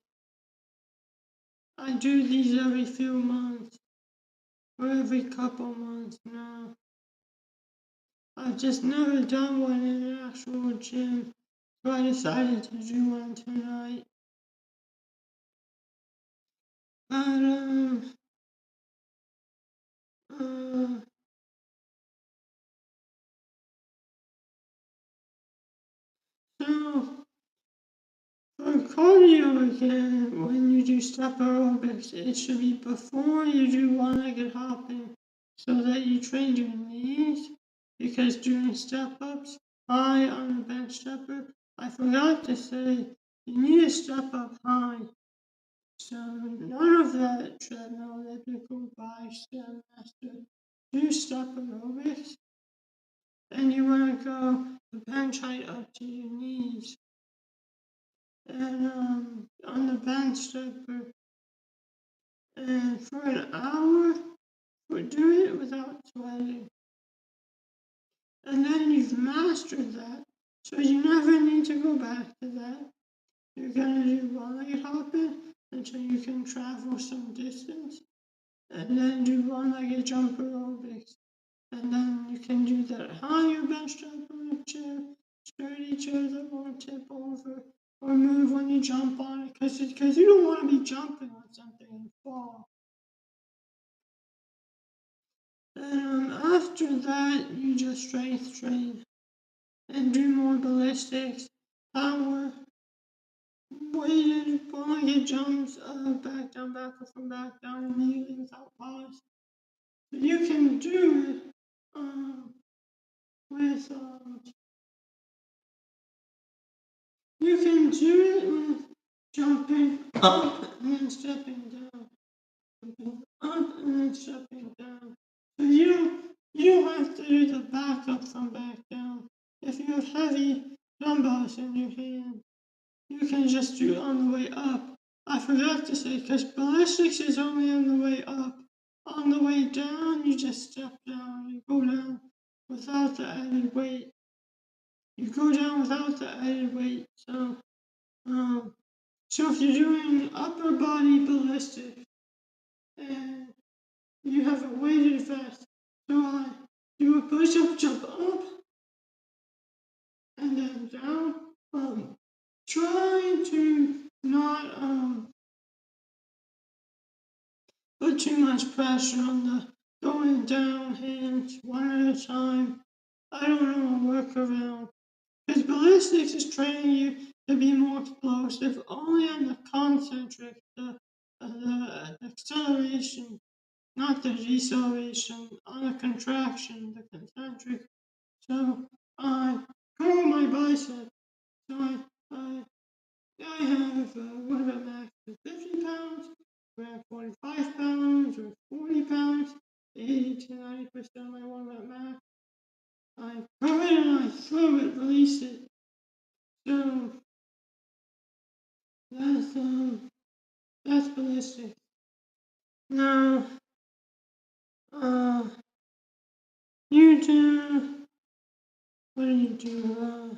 I do these every few months or every couple months now. I've just never done one in an actual gym, so I decided to do one tonight. But, uh, so for cardio again, when you do step aerobics, it should be before you do one-legged hopping so that you train your knees, because during step-ups, high on a bench stepper, I forgot to say you need to step up high. So none of that treadmill, elliptical, bike, stairmaster. Do step aerobics, and you want to go the bench height up to your knees. And on the bench stepper, and for an hour, do it without sweating. And then you've mastered that, so you never need to go back to that. You're gonna do one-legged hopping until you can travel some distance, and then do one-legged jump aerobics. And then you can do that higher bench jump on a chair, sturdy chair that won't tip over or move when you jump on it, because you don't want to be jumping on something and fall. And after that, you just strength train and do more ballistics, power, weighted one-legged jumps, back down, backward from back down immediately without pause. But you can do it with you can do it with jumping up and then stepping down, jumping up and then stepping down. So you don't have to do the back up from back down. If you have heavy dumbbells in your hand, you can just do it on the way up. I forgot to say, because ballistics is only on the way up. On the way down, you just step down. You go down without the added weight. You go down without the added weight. Um, so if you're doing upper body ballistics and you have a weighted vest, so I do a push-up, jump up, and then down. Try to not put too much pressure on the going down hands one at a time. I don't know, work around. Because ballistics is training you to be more explosive only on the concentric, the acceleration, not the deceleration, on the contraction, the concentric. So I curl my bicep. So I have, what about max? 50 pounds, around 45 pounds, or 40 pounds, 80 to 90% of my warm up max. I curl it and I throw it, release it. So that's ballistic. Now, uh, you do, what do you do?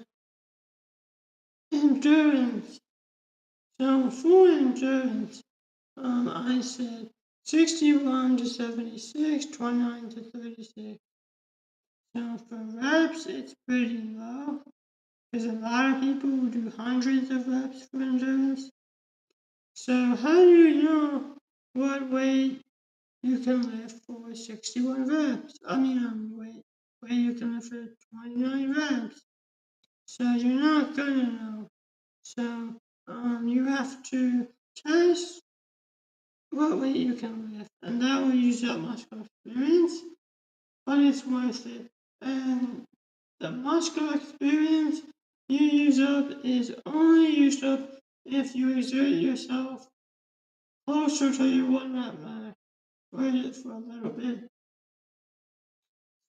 Endurance. So for endurance, I said 61 to 76, 29 to 36. So for reps, it's pretty low, because a lot of people will do hundreds of reps for endurance. So how do you know what weight you can lift for 61 reps? Weight you can lift for 29 reps. So you're not gonna know. So you have to test what weight you can lift, and that will use up muscle experience, but it's worth it. And the muscle experience you use up is only used up if you exert yourself closer to your one rep max. Wait it for a little bit.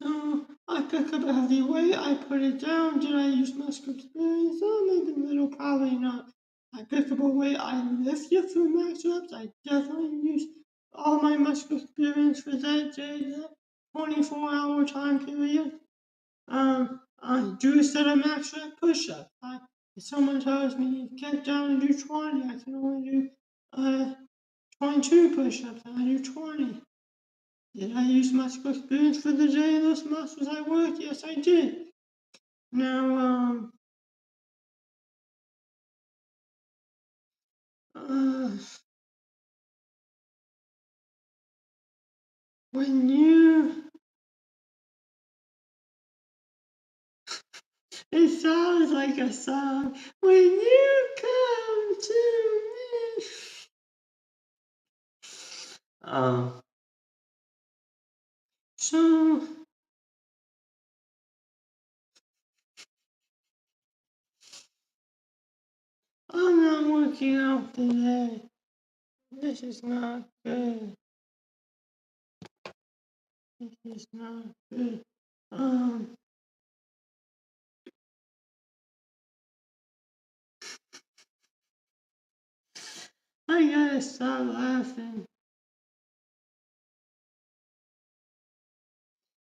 So I pick up a heavy weight, I put it down. Did I use muscle experience? Oh, maybe a little, probably not. I pick up a weight, I lift it for max reps. I definitely use all my muscle experience for that day, that 24-hour time period. I do a set of max rep push-ups. If someone tells me get down and do 20, I can only do 22 push-ups, and I do 20. Did I use muscle experience for the day of those muscles I worked? Yes, I did. Now, uh, when you, it sounds like a song. When you come to me. So, oh no, working out today. This is not good. This is not good. Um, I gotta stop laughing.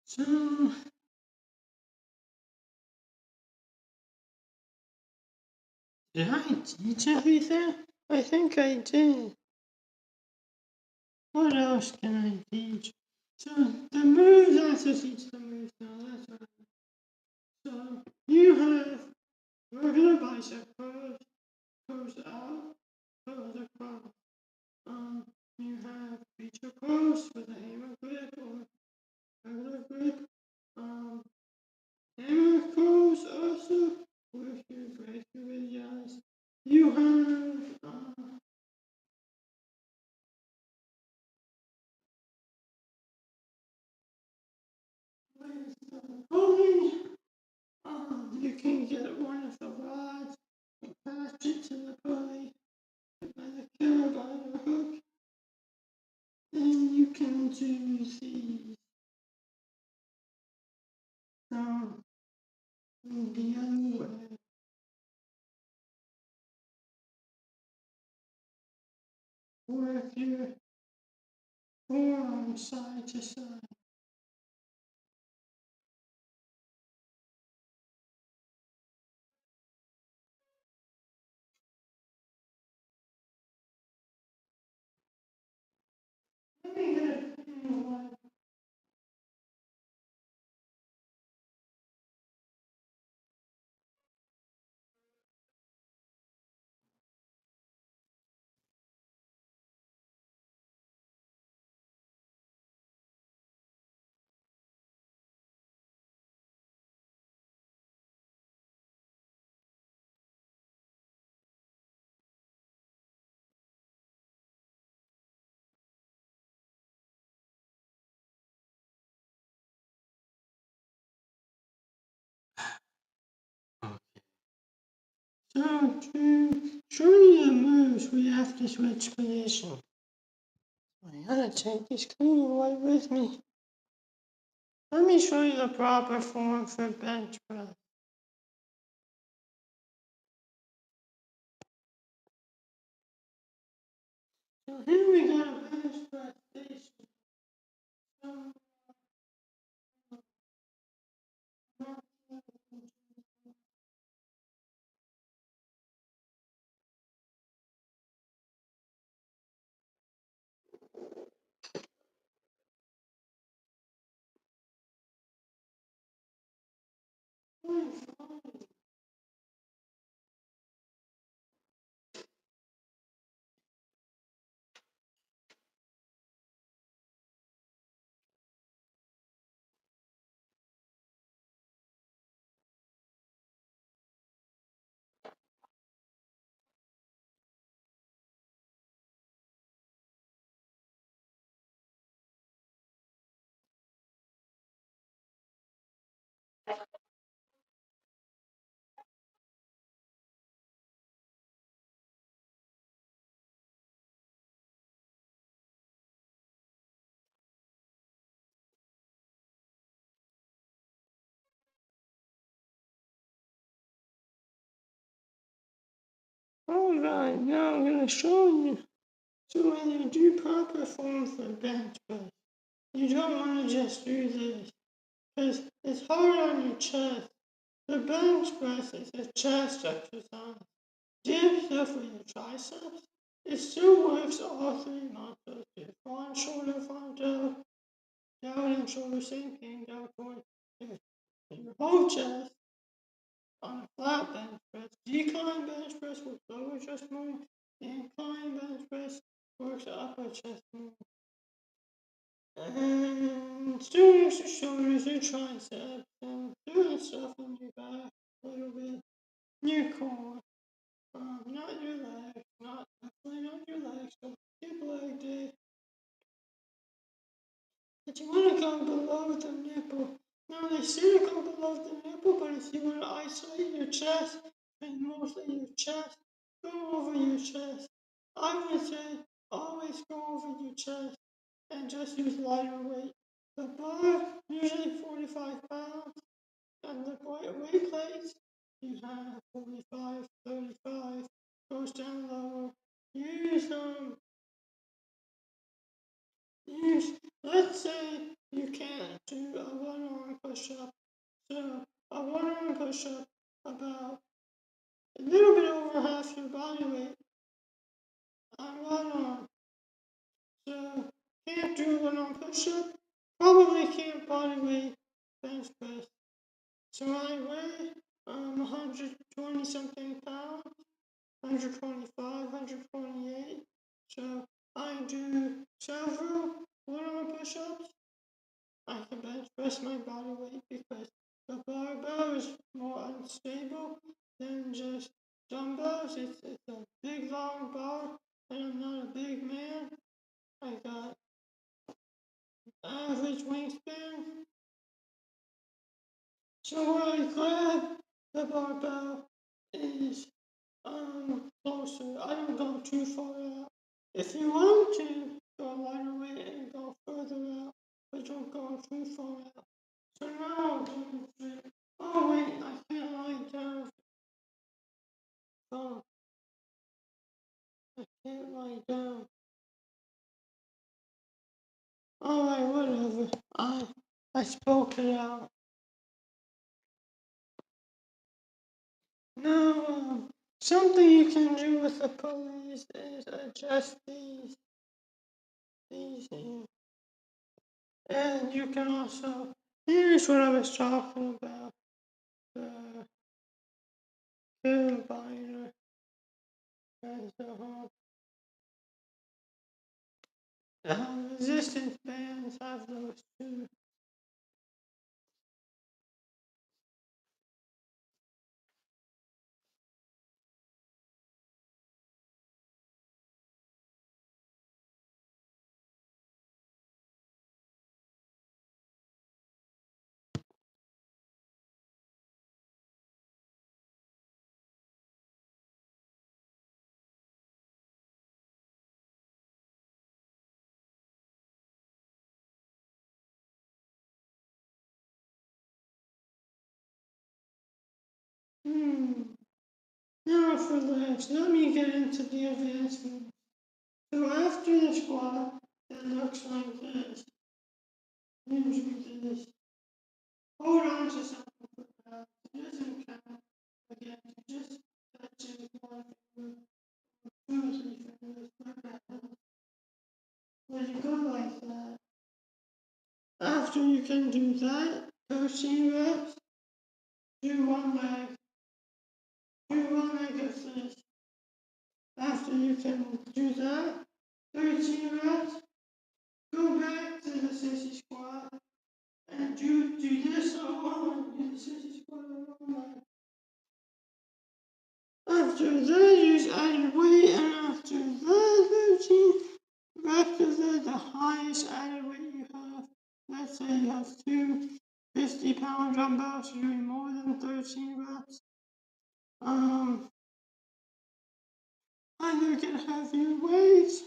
So, did I teach everything? I think I did. What else can I teach? So, the moves, I have to teach the moves now, that's right. So, you have regular bicep curls out, curls across. You have feature curls with a hammer grip or regular grip. Um, hammer curls also with your breakthrough videos. You have with the pulling. You can get one of the rods, attach it to the pulley by the killer by the hook. Then you can do these. So, the other way. Work your forearm side to side. Let me get a one. So to show you the moves, we have to switch position. I gotta take this cleaning away with me. Let me show you the proper form for bench press. So here we got a bench press station. So, alright, now I'm gonna show you. So when you do proper form for bench press, you don't want to just do this, because it's hard on your chest. The bench press is a chest exercise. Do stuff with your triceps. It still works all three muscles. Your front shoulder, front delt, down and shoulder, same thing, down point. Your whole chest on a flat bench press. Decline bench press works lower chest movement. Incline bench press works upper chest movement. And doing extra shoulders, your triceps, and doing stuff on your back a little bit. Your core. Not your legs, definitely not your legs, don't skip leg day. But you want to go below the nipple. Now they say to go below the nipple, but if you want to isolate your chest, and mostly your chest, go over your chest. I would say always go over your chest and just use lighter weight. The bar, usually 45 pounds, and the weight plates, you have 45, 35, goes down lower. Use, use, let's say you can't do a one-arm push-up. So, a one-arm push-up about a little bit over half your body weight on one arm. So, can't do one arm push-up, probably can't body weight bench press. So I weigh 120 something pounds, 125, 128. So I do several one-arm push-ups. I can bench press my body weight because the barbell is more unstable than just dumbbells. It's a big long bar, and I'm not a big man. I got average wingspan. So when I grab the barbell is closer. I don't go too far out. If you want to go lighter weight and go further out, but don't go too far out. So now I'm going to. Oh wait, I can't lie down. Oh, I can't lie down. Alright, whatever. I spoke it out. Now, something you can do with the pulleys is adjust these here. And you can also, here's what I was talking about, the combiner and resistance bands have those too. Hmm. Now for legs, let me get into the advancements. So after the squat, it looks like this. Usually this. Hold on to something for that. It doesn't count. Again, just touch it with one finger, two or three fingers, like that. Let it go like that. After you can do that, 13 reps, do one leg. Do one leg of this. After you can do that, 13 reps, go back to the sissy squat and do this on one. Do the sissy squat on one leg. After that, use added weight, and after that, 13 reps is the highest added weight you have. Let's say you have two 50-pound dumbbells, you're doing more than 13 reps. Either get heavier weights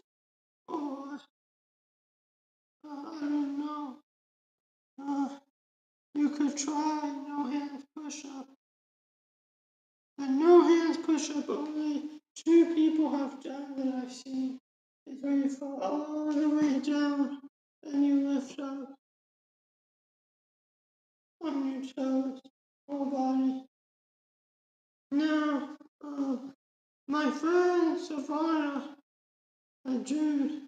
or I don't know. You could try no hands push up. The no hands push up only two people have done that I've seen. Is where you fall all the way down and you lift up on your toes, whole body. Now, my friend Savannah and Jude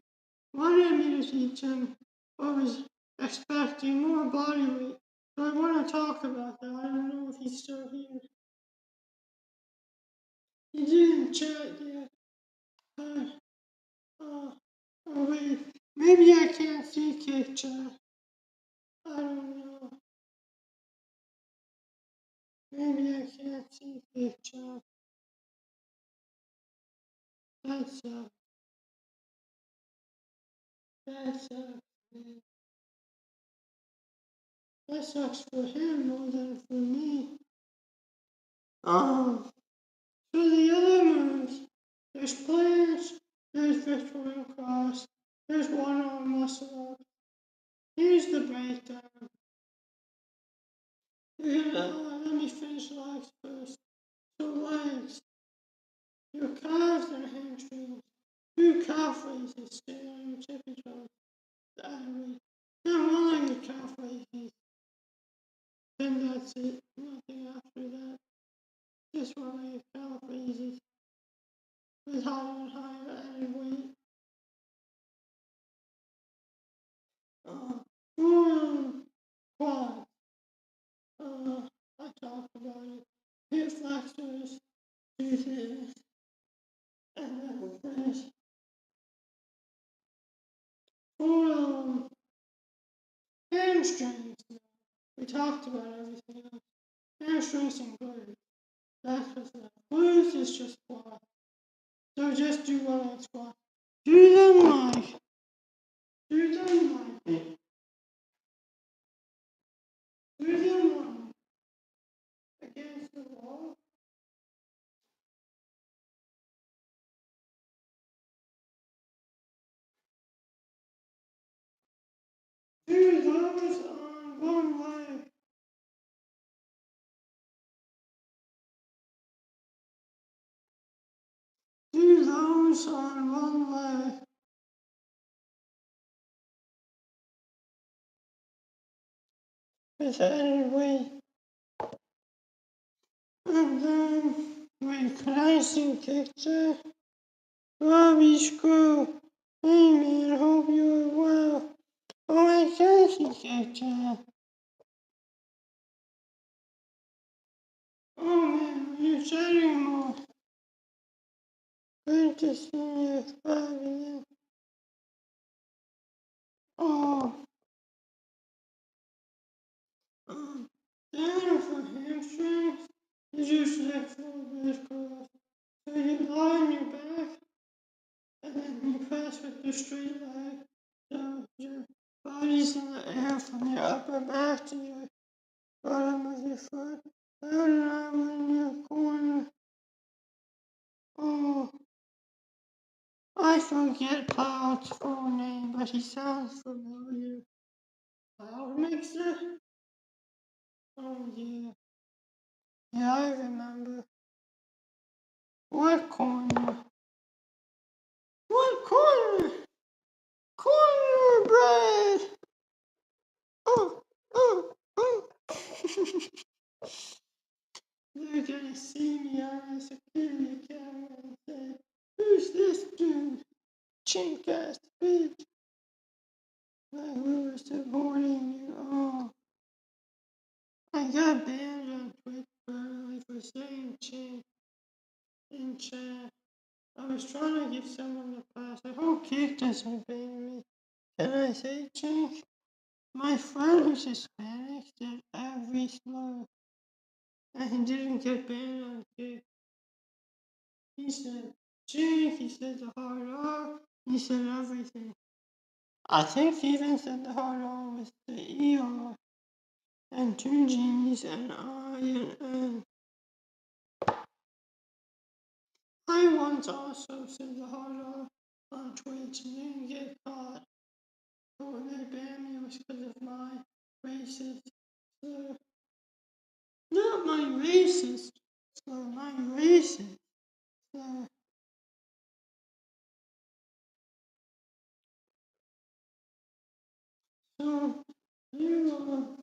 wanted me to teach him what was expecting more body weight. So I want to talk about that. I don't know if he's still here. He didn't chat yet. Uh, oh wait, maybe I can't see kick chat. I don't know. Maybe I can't see kick chat. That sucks. That sucks. Man. That sucks for him more than for me. Um, so the other moves. There's planks, there's Victoria Cross, there's one arm muscle up. Here's the breakdown. Let me finish legs first. So legs, your calves and hamstrings, two calf raises, stand on your tippy toes. Then one of your calf raises. Then that's it. Nothing after that. Just one of your calf raises with higher and higher added weight. Forearm quads. I talked about it. Hip flexors, do this, and then finish. Forearm hamstrings. We talked about everything else. Hamstrings and glutes. That's what's left. Glutes is just squat. So just do one on squat. Do them like, do them like, do them against the wall. Do those on one leg. Do those on one leg. With added weight. And then, wait, can I see a picture? Robbie Screw. Hey man, hope you're well. Oh, I can see a picture. Oh man, you're chatting more. Good to see you, Bobby. Oh, down for hamstrings. You just like full bed curls. So you lie on your back, and then you press with your straight leg. So your body's in the air from your upper back to your bottom of your foot. Down and out in your corner. Oh, I forget Cloud's full name, but he sounds familiar. Cloud Mixer? Oh yeah. Yeah, I remember. What corner? What corner? Cornbread! Oh, oh, oh. They're gonna see me on a security camera and say, who's this dude? Chink ass bitch. Like we were supporting you. Oh, I got banned on Twitter early for saying chink in chat. I was trying to give someone the pass. I hope Kick doesn't ban me. Can I say chink? My friend who's Hispanic said every slur, and he didn't get banned on Kick. He said chink, he said the hard R, he said everything. I think he even said the hard R was the ER, and two G's, and I, and N. I once also said the hard R on Twitch and didn't get caught, but when they banned me it was because of my racist slur. Not my racist slur, my racist slur. So, you,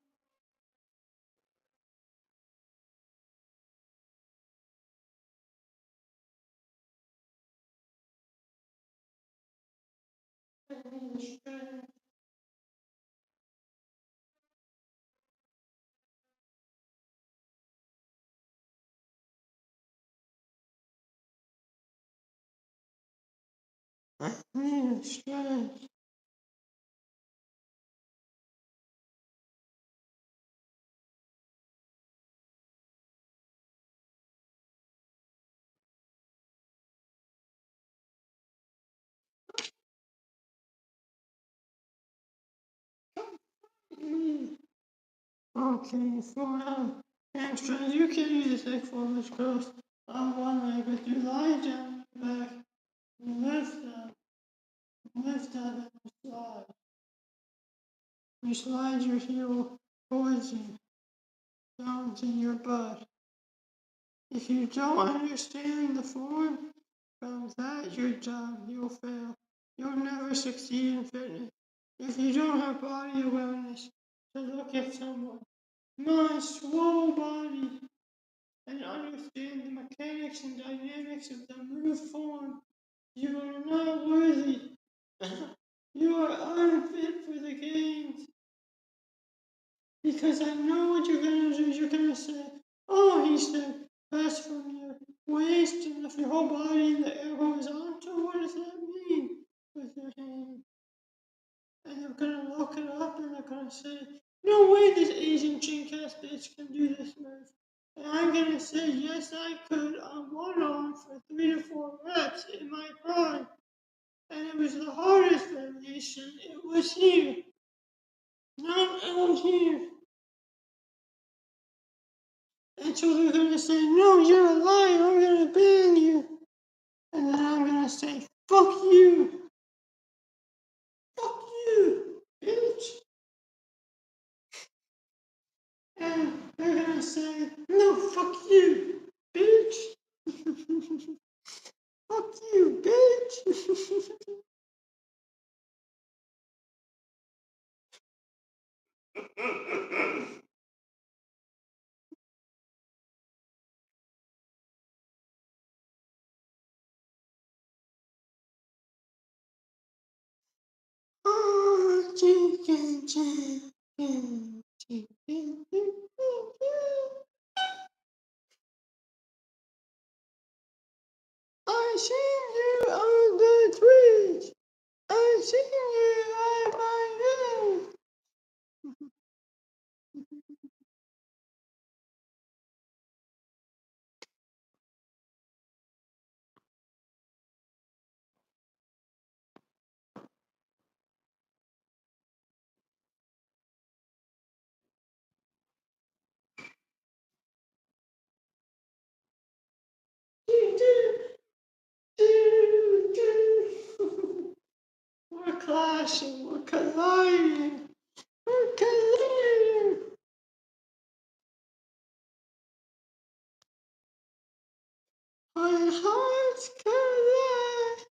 I need a stretch. Okay, for now, hamstrings, you can use a thick forward cross on one leg with your lie down back. You lift up and slide. You slide your heel towards you, down to your butt. If you don't understand the form, from that you're done. You'll fail. You'll never succeed in fitness. If you don't have body awareness to look at someone, my swole body, and understand the mechanics and dynamics of the move form, you are not worthy. You are unfit for the games. Because I know what you're gonna do. You're gonna say, oh, he said, pass from your waist and lift your whole body in the air horizontal. What does that mean? With your hand. And they're gonna look it up and they're gonna say, no way this Asian chink ass bitch can do this move. And I'm gonna say, yes, I could on one arm for 3 to 4 reps in my prime. And it was the hardest variation. It was here, not out here. And so they're gonna say, no, you're a liar, I'm gonna ban you. And then I'm gonna say, fuck you, bitch. And they're gonna say, no, fuck you, bitch. Fuck you, bitch. Oh, chicken, chicken, chicken, chicken. I seen you on the Twitch. I seen you at my room. We're clashing, we're colliding, we're colliding. Our hearts collide.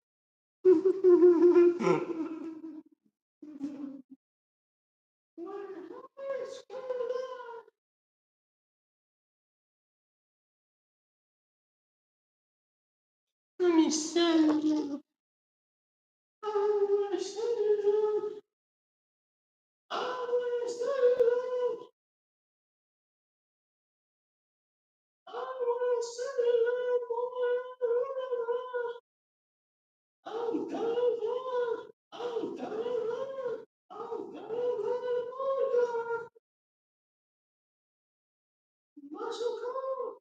Our hearts collide. Let me send you. I wanna send you. I wanna send you. I wanna send you. I'm gonna run. I'm gonna run. I'm gonna run. Muscle car.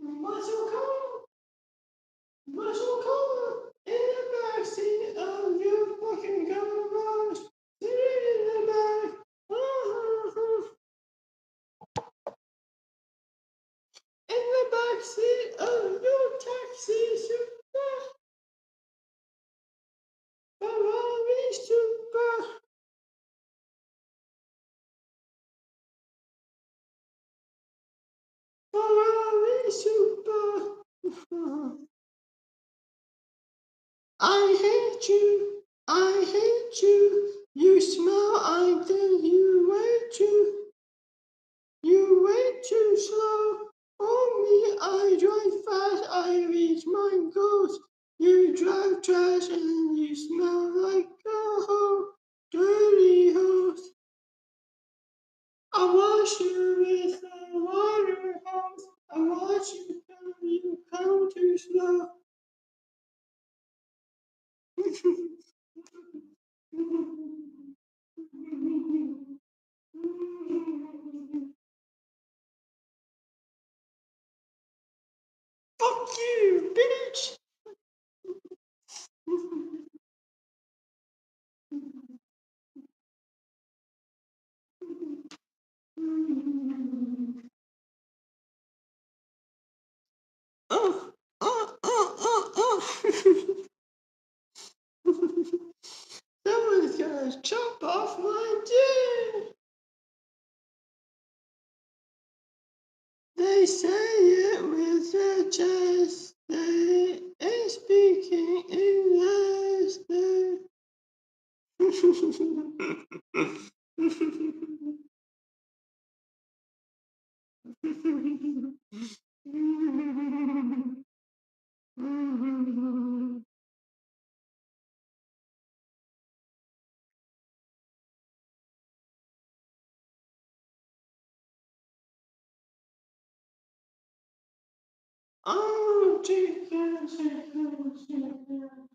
Muscle car. Muscle car. In the backseat of your fucking garage. Sitting in the back. In the backseat of your taxi. Super. Ferrari super. Ferrari super. I hate you. I hate you. You smell until you way too. You way too slow. For me, I drive fast. I reach my goals. You drive trash and you smell like a hoe. Dirty hose. I wash you with a water hose. I wash you till you come too slow. Fuck you, bitch! thinking it lasted. Oh, chicken, chicken, chicken.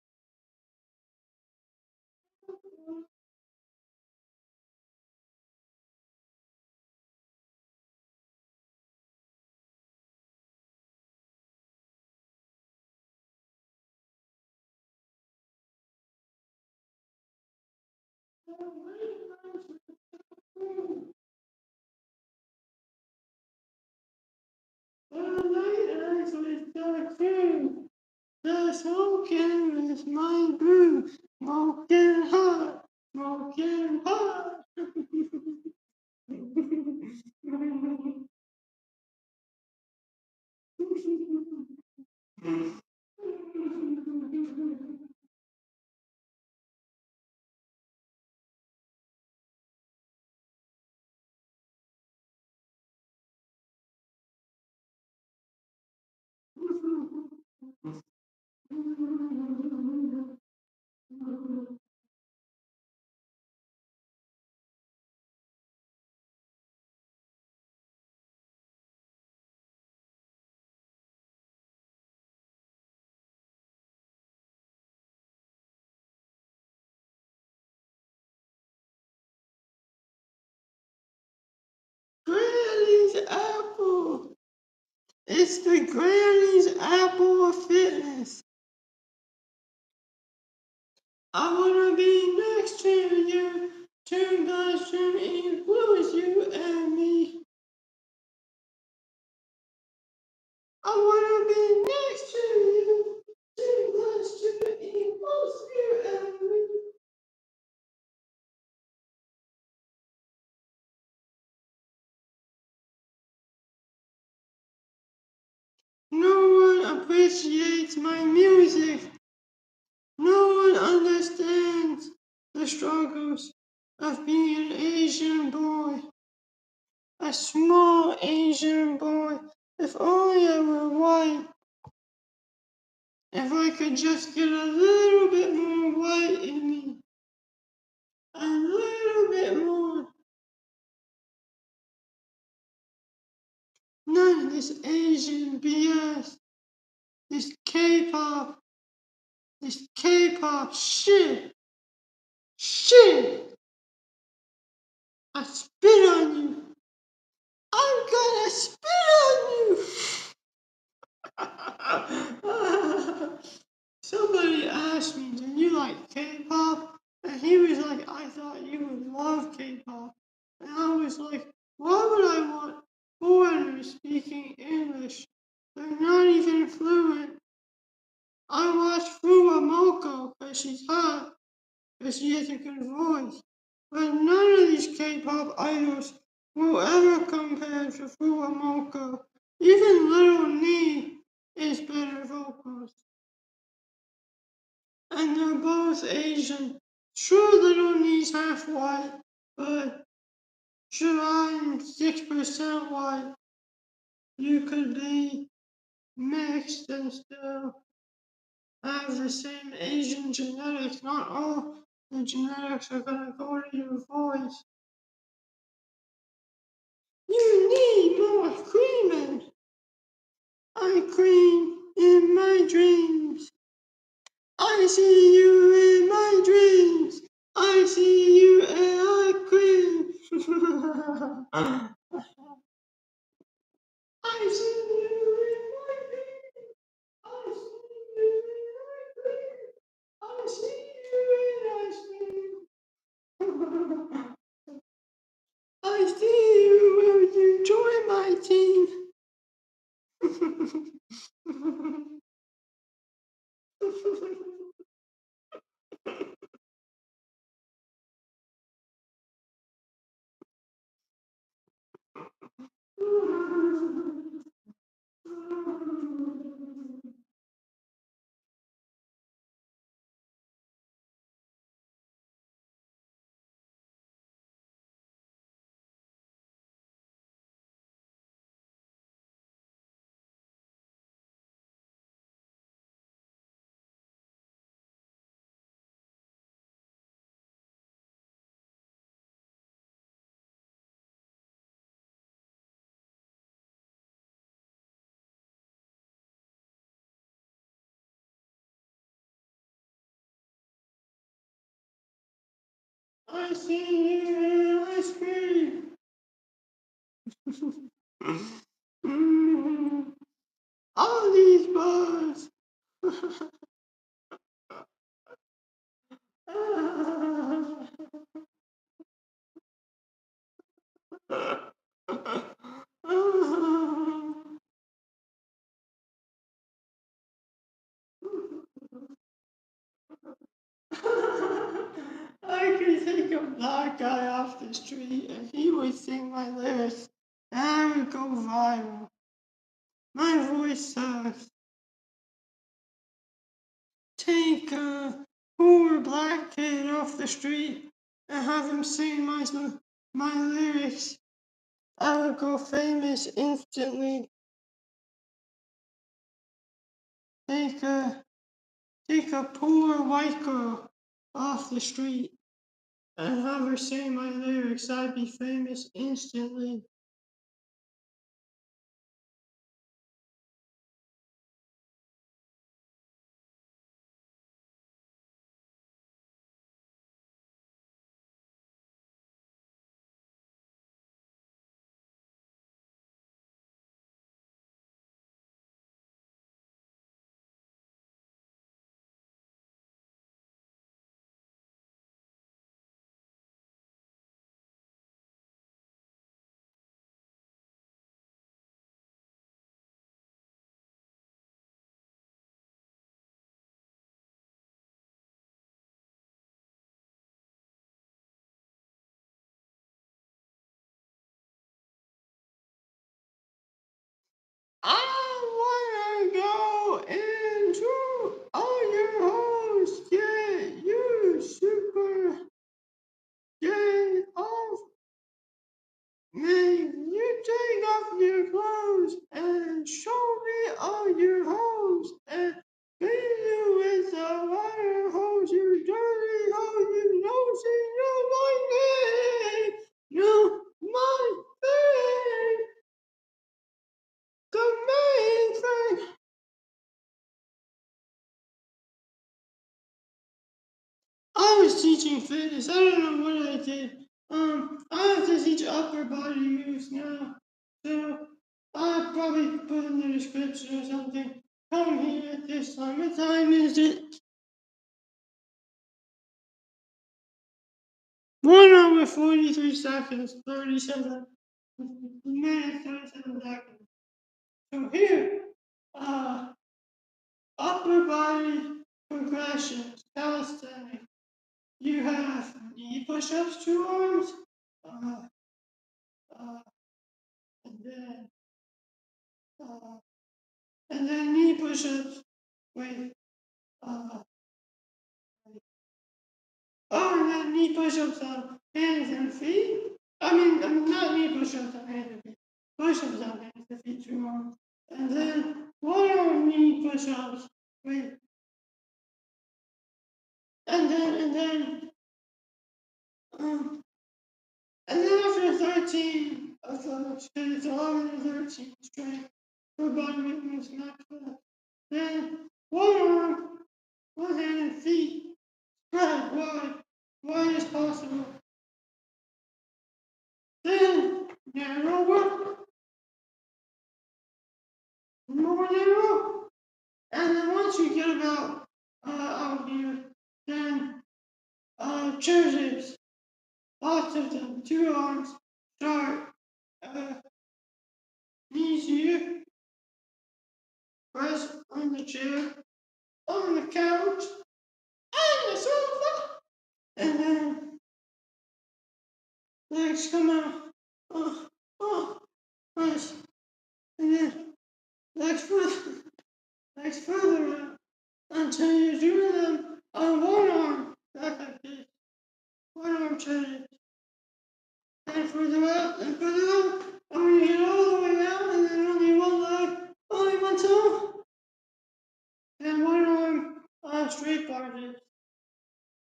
The lighthouse with the crew, the smoking with my brew, smoking hot, smoking hot. Granny's apple. It's the Granny's apple of fitness. I wanna be next to you, to bloodstream includes you and me. I wanna be next to you, to bloodstream includes you and me. No one appreciates my music. No one understands the struggles of being an Asian boy. A small Asian boy. If only I were white. If I could just get a little bit more white in me. A little bit more. None of this Asian BS. This K-pop. This K-pop shit. Shit. I spit on you. I'm gonna spit on you. Somebody asked me, do you like K-pop? And he was like, I thought you would love K-pop. And I was like, why would I want foreigners speaking English? They're not even fluent. I watched Fuwamoko because she's hot, because she has a good voice. But none of these K-pop idols will ever compare to Fuwamoko. Even Little Nee is better vocals. And they're both Asian. Sure, Little Nee's half white, but sure, I'm 6% white. You could be mixed and still have the same Asian genetics. Not all the genetics are gonna go to your voice. You need more creaming. I cream in my dreams. I see you in my dreams. I see you and I cream. I see you in my dreams. I see you and I cream. I see you and I scream. I see you when you join my team. I see you in ice cream. Mm, all these bars. I could take a black guy off the street and he would sing my lyrics and I would go viral. My voice sucks. Take a poor black kid off the street and have him sing my lyrics. I would go famous instantly. Take a take a poor white girl off the street and have her sing my lyrics. I'd be famous instantly. I wanna go into all your holes. Yeah, you super. Yeah, off. May you take off your clothes and show me all your holes and clean you with the water hose, you dirty hole, you nosy, you my name, you my thing, the main thing. I was teaching fitness. I don't know what I did. I have to teach upper body use now. So I'll probably put in the description or something. Come here at this time. What time is it? 1 hour 43 seconds, 37 minutes, 37 seconds. So here, uh, upper body progressions, calisthenics. You have knee push-ups, 2 arms, uh, uh, and then uh, and then knee push-ups with uh, and then knee push-ups on hands and feet. I mean not knee push-ups on hands and feet. Push-ups on hands and feet, 2 arms, and then 1 arm knee push-ups with and then um and then after 13 of those, it's 11 or 13 strength for body weight moves max class. Then 1 arm, 1 hand and feet spread wide as possible. Then narrower, more narrow, and then once you get about out here, then chair dips, lots of them, 2 arms, start, uh, knees here, press on the chair, on the couch, on the sofa, and then legs come out, oh, oh, nice, and then legs further, legs further out, until you do them on 1 arm, like this, 1 arm chair, and further out, and further out, and when you get all the way out, and then only one leg, only one toe, and 1 arm straight bar dips,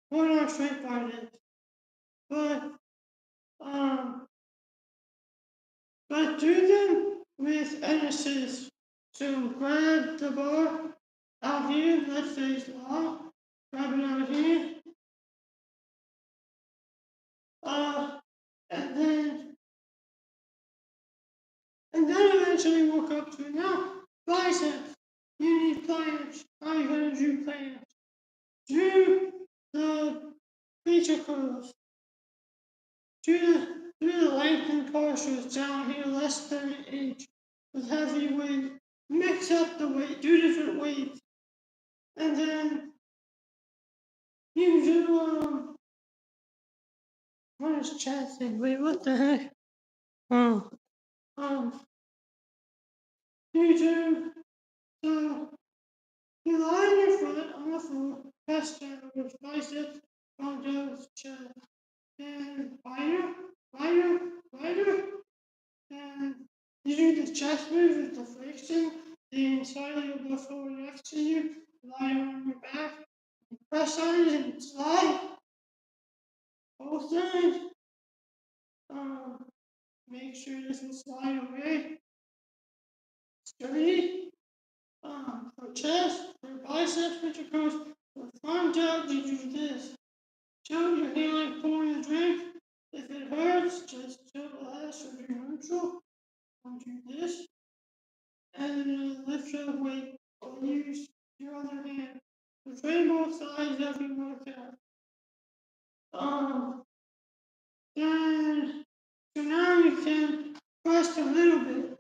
1 arm straight bar dips, but um, but do them with an assist. So grab the bar out here, let's say it's long, grab it out here, eventually woke up to it. Now, biceps. You need plants. How are you gonna do plants? Do the creature curls. Do the lengthened postures down here less than an inch with heavy weight. Mix up the weight. Do different weights. And then you do what is chest thing? Wait, what the heck? Oh, um, you do the you lie on your foot on the floor, chest down with biceps, shoulders, chest, and wider, and you do the chest move with the flexion, then slightly will go forward next to you, lie on your back, press on it and slide, both sides, um, make sure this will slide away, sturdy, for chest, for biceps, which of course, for front jobs, you do this. Tilt your hand like pouring a drink. If it hurts, just tilt the lash or be neutral. Don't do this. And then lift your weight or use your other hand. So train both sides every workout. Um, then, so now you can rest a little bit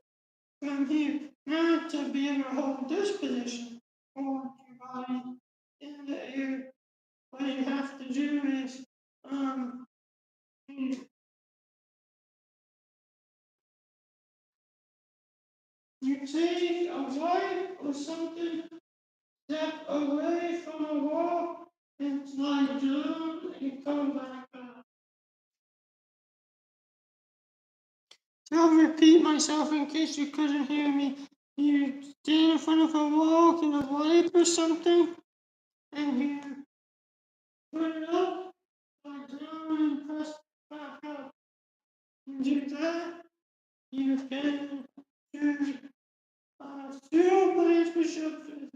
from here. Not to be able to hold this position. Hold your body in the air. What you have to do is, you take a wipe or something, step away from a wall, and slide down and come back up. So I'll repeat myself in case you couldn't hear me. You stand in front of a wall, get a wipe or something, and you put it up, slide down, and press back up. You do that, you can do pseudo planks push-ups with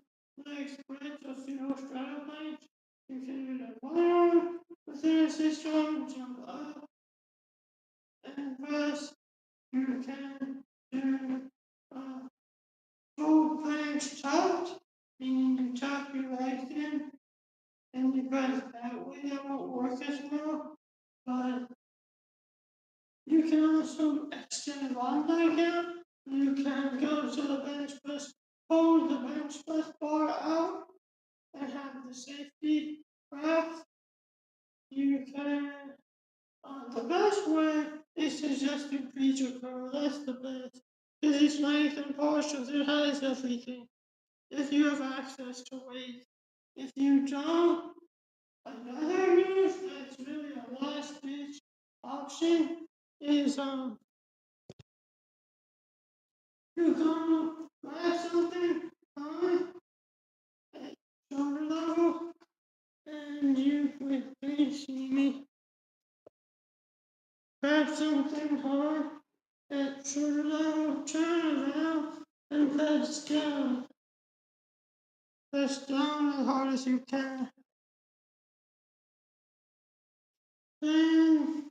legs spread, so pseudo straddle planks. You can do that one arm within a system, jump up and press. You can do full planks tucked, meaning you tuck your legs in and you press that way. That won't work as well, but you can also extend one leg out. You can go to the bench press, hold the bench press bar out, and have the safety breath. You can, the best way is to just do creature curl. That's the best. Because it's length and postures, it has everything. If you have access to weight. If you don't, another move that's really a last ditch option is you come grab something high at shoulder level and you can please see me grab something hard at shoulder level, turn around and press down. Press down as hard as you can. And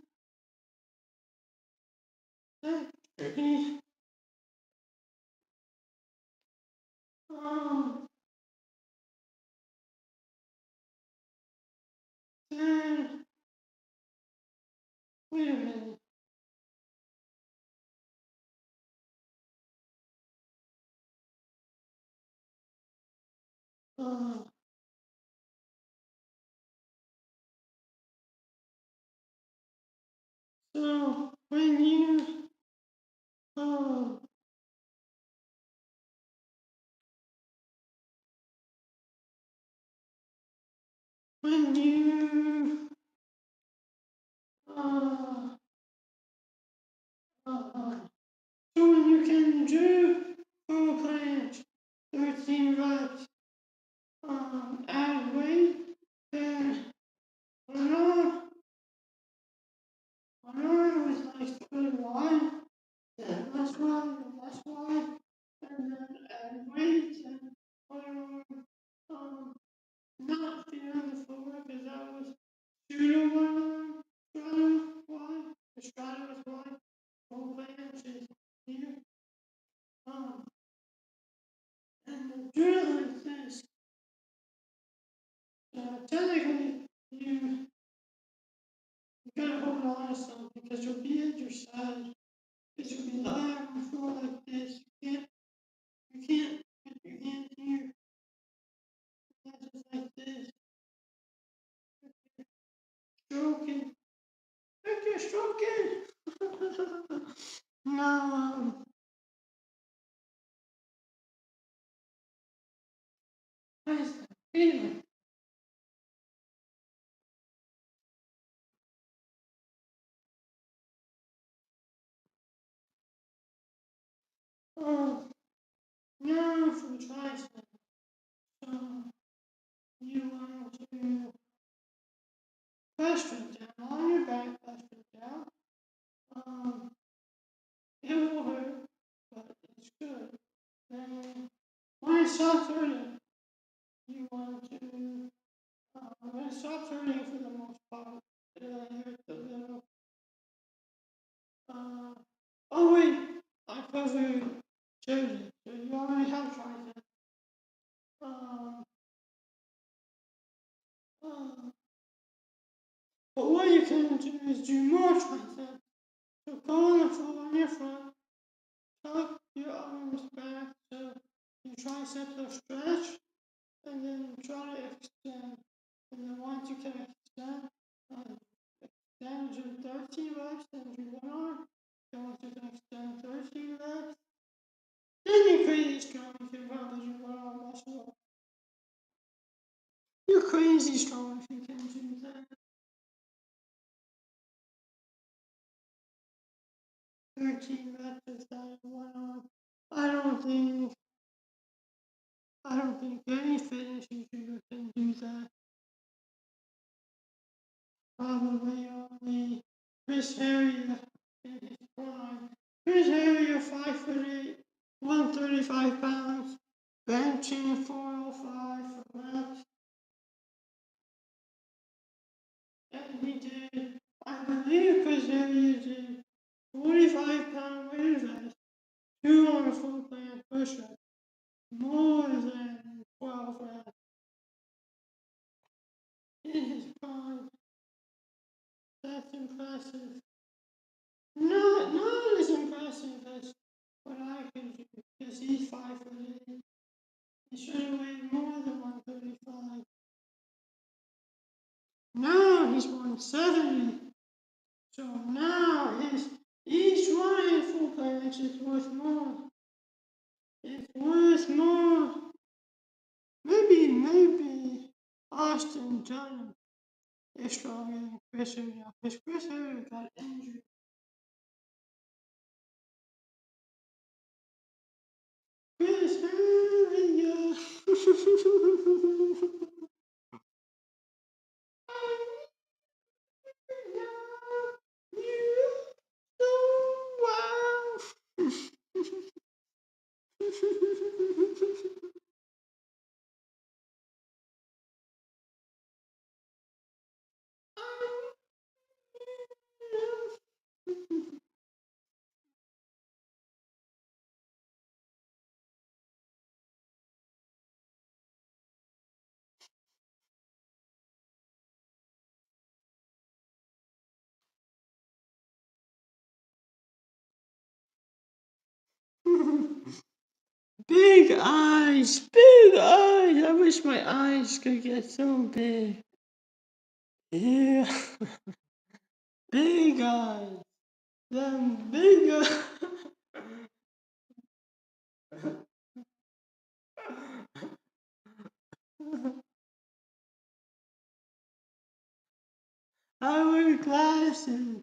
that's pretty um then wait a minute. Uh, so uh, when you uh, uh, so when you can do full planche, 13 reps, add weight, then one arm, is like split wide, then less wide, and then add weight, and one arm, not be on the floor, because that was pseudo one arm, straddle wide, the straddle was wide, full planche is here, technically, you gotta hold on to something because you'll be at your side. Because you'll be lying on the floor like this. You can't put your hand here. Just like this. Stroking. Like you're stroking. Now, nice. Anyway, um, now for the tricep. So, you want to press it down on your back, press it down. Um, it will hurt, but it's good. Then, when it stops hurting, you want to, when it stops hurting for the most part, it hurts a little. Uh, oh wait, I covered shoulders, so you already have triceps. Um, uh, but what you can do is do more triceps. So go on the floor on your front, tuck your arms back so your triceps are stretched, and then try to extend. And then once you can extend, uh, extend do 13 reps, then do one arm. Then once you can extend 13 reps, then you're crazy strong. You can probably do one arm muscle up. You're crazy strong if you can do that. 13 reps of that one arm. I don't think I don't think any fitness YouTuber can do that. Probably only Chris Harrier in his prime. Chris Harrier, 5'8", 135 pounds, benching 405 for reps, and he did. I believe Chris Harrier did 45-pound weight vest, 2 on a full plant push-up, more than 12 reps in his prime. That's impressive. Not as impressive as what I can do because he's 5'8". He should have weighed more than 135. Now he's 170. So now each one in full planks is worth more. It's worth more. Maybe Austin Dunham is stronger than Chris Harrier because Chris Harrier got injured. Chris Harrier. Big eyes, big eyes. I wish my eyes could get so big. Yeah, big eyes. Them big eyes. I wear glasses.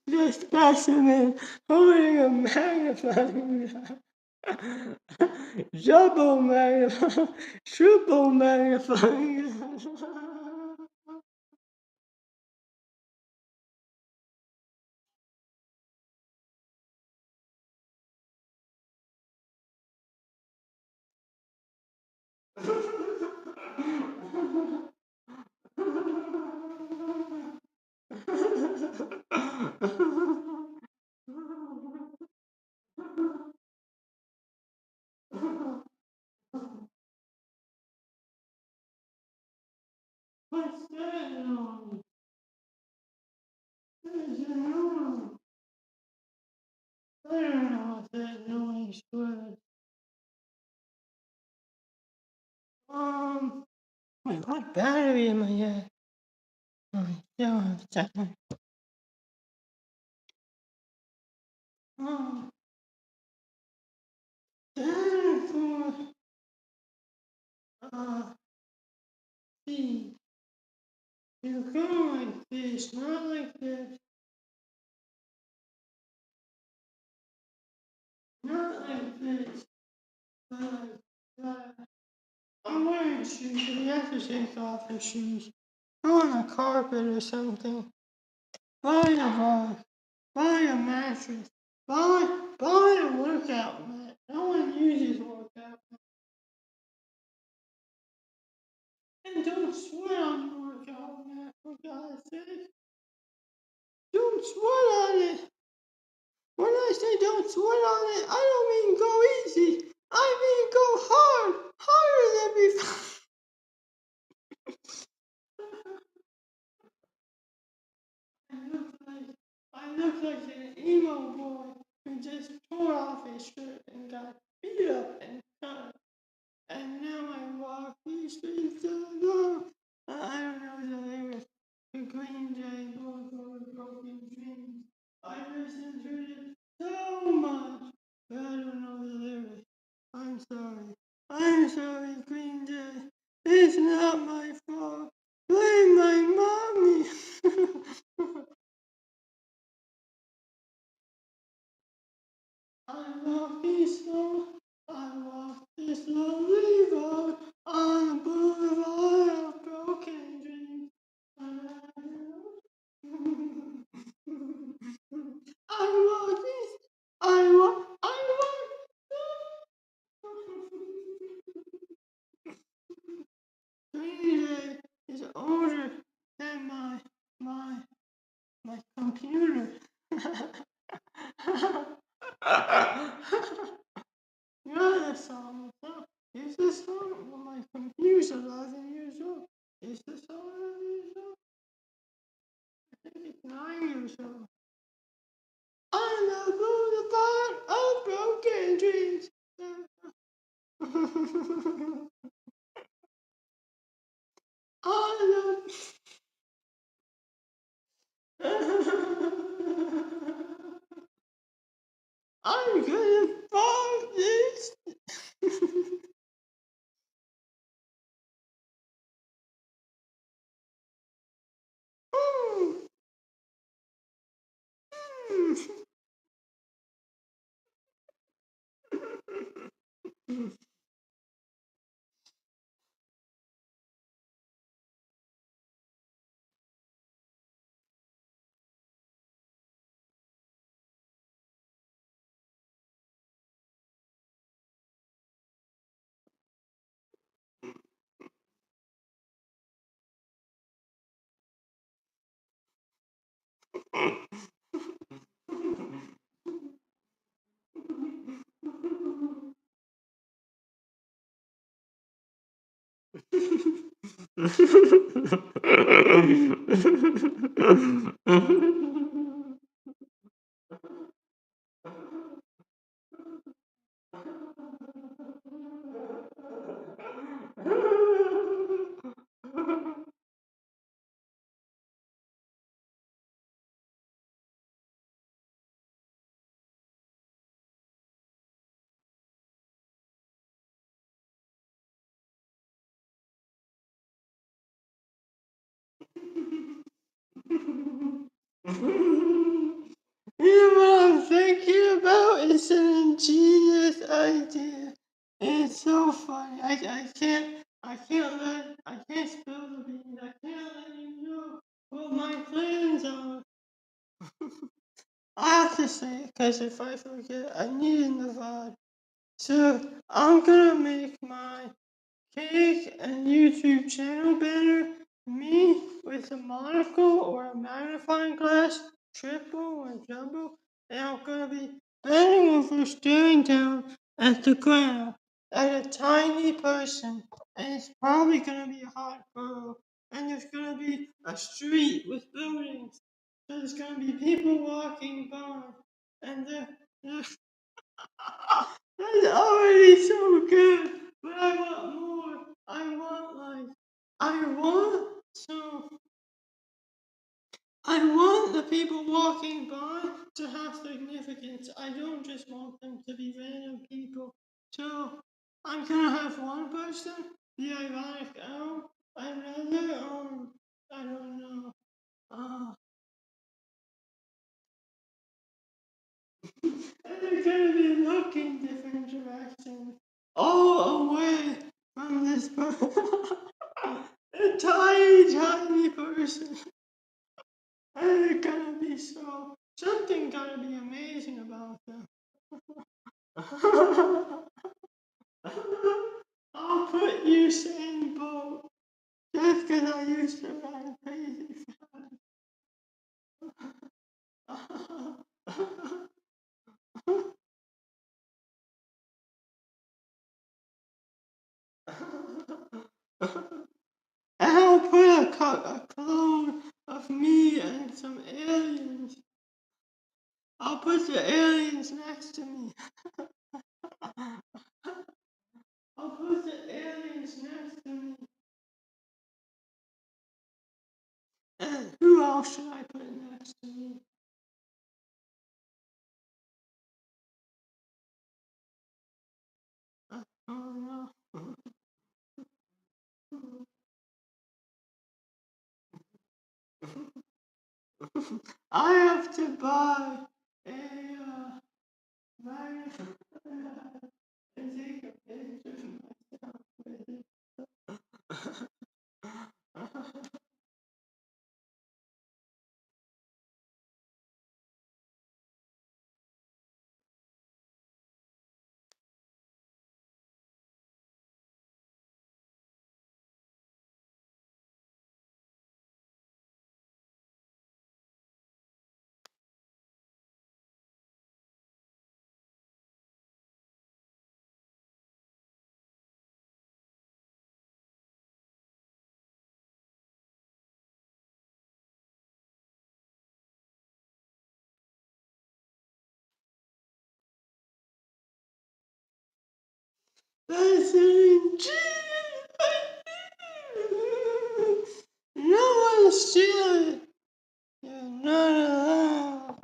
The specimen holding a magnifying glass. Double magnifying, triple magnifying glass. What's that noise? There's a noise. I don't know what that noise was. Wait, what battery am I at? I still have time. Um, then for, see, you go like this, not like this, not like this, but like that. I'm wearing shoes, so you have to take off your shoes. Go on a carpet or something. Buy a rug. Buy a mattress. Buy a workout mat. No one uses workout mat. And don't sweat on your workout mat, for God's sake. Don't sweat on it. When I say don't sweat on it, I don't mean go easy. I mean go hard. Harder than before. I look like an emo boy who just tore off his shirt and got beat up and cut. And now I walk these streets alone. I don't know the lyrics. The Green Day book or Broken Dreams. I listen to it so much, but I don't know the lyrics. I'm sorry. I'm sorry, Green Day. It's not my fault. Blame my mommy. I walk this slow, I walk this lonely road on the boulevard of broken dreams. I walk this, I walk. Green Day is older than my, my computer. You know that song? Is this song? Well, my computer's 11 years old. Is this song 11 years old? I think it's 9 years old. On the boulevard of broken dreams. On the... I'm gonna fall this. You know what I'm thinking about? It's an ingenious idea. It's so funny. I can't spill the beans. I can't let you know what my plans are. I have to say it because if I forget, I need it in the vibe. So I'm gonna make my cake and YouTube channel banner, me with a monocle or a magnifying glass, triple or jumbo, and I'm gonna be bending over, staring down at the ground at a tiny person, and it's probably gonna be a hot girl, and there's gonna be a street with buildings. So there's gonna be people walking by, and the that's already so good. But I want more. So I want the people walking by to have significance. I don't just want them to be random people. So I'm gonna have one person be ironic out, another I don't know. Uh, and they're gonna be looking different directions, all away from this person. A tiny, tiny person. And they're gonna be something gonna be amazing about them. I'll put Usain Bolt just because I used to run crazy fast. And I'll put a clone of me and some aliens. I'll put the aliens next to me. I'll put the aliens next to me. And who else should I put next to me? Oh no. I have to buy a microphone and take a picture of myself with it. That's an no one steal it. You're not allowed.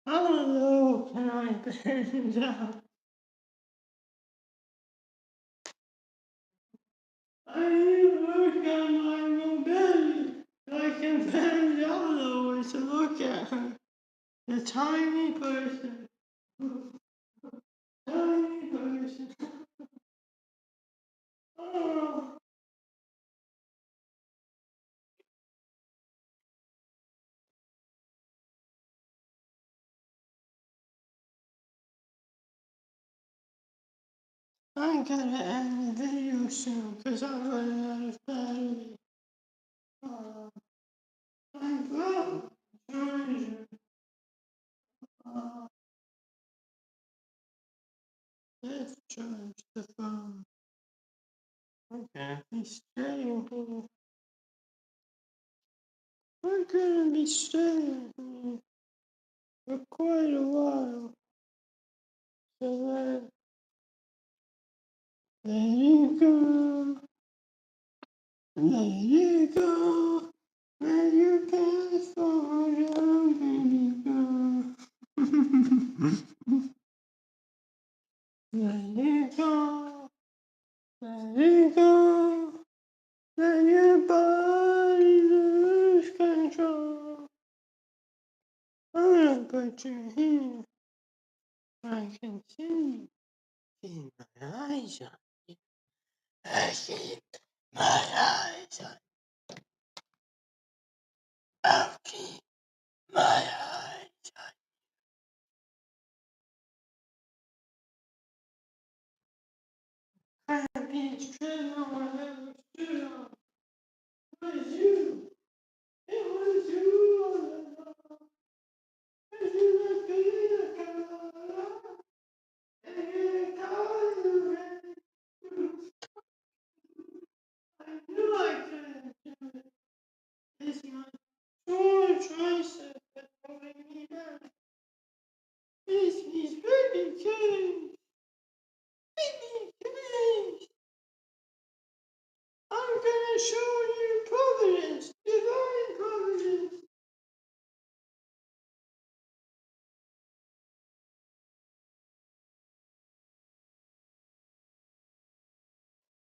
How low can I bend down? I need to work on my mobility so I can bend down lower to look at her. The tiny person. Tiny person. Oh, I'm gonna end the video soon because I'm running out of battery. Uh, I brought charger. Uh, let's charge the phone. I'm gonna be staying here. I'm gonna be staying here for quite a while. So let it go. Let it go. Let your past fall down, baby girl. Let it go. Let it go. put your hand. I can see. Keep my eyes on you. I keep my eyes on you. I'll keep my eyes on you. Can't be straight on my head. Straight on. It was you. It was you. It was you. I knew I couldn't do it. It's my poor choices that holding me back. It's these baby kids. Baby kids. I'm gonna show you providence. Divine providence.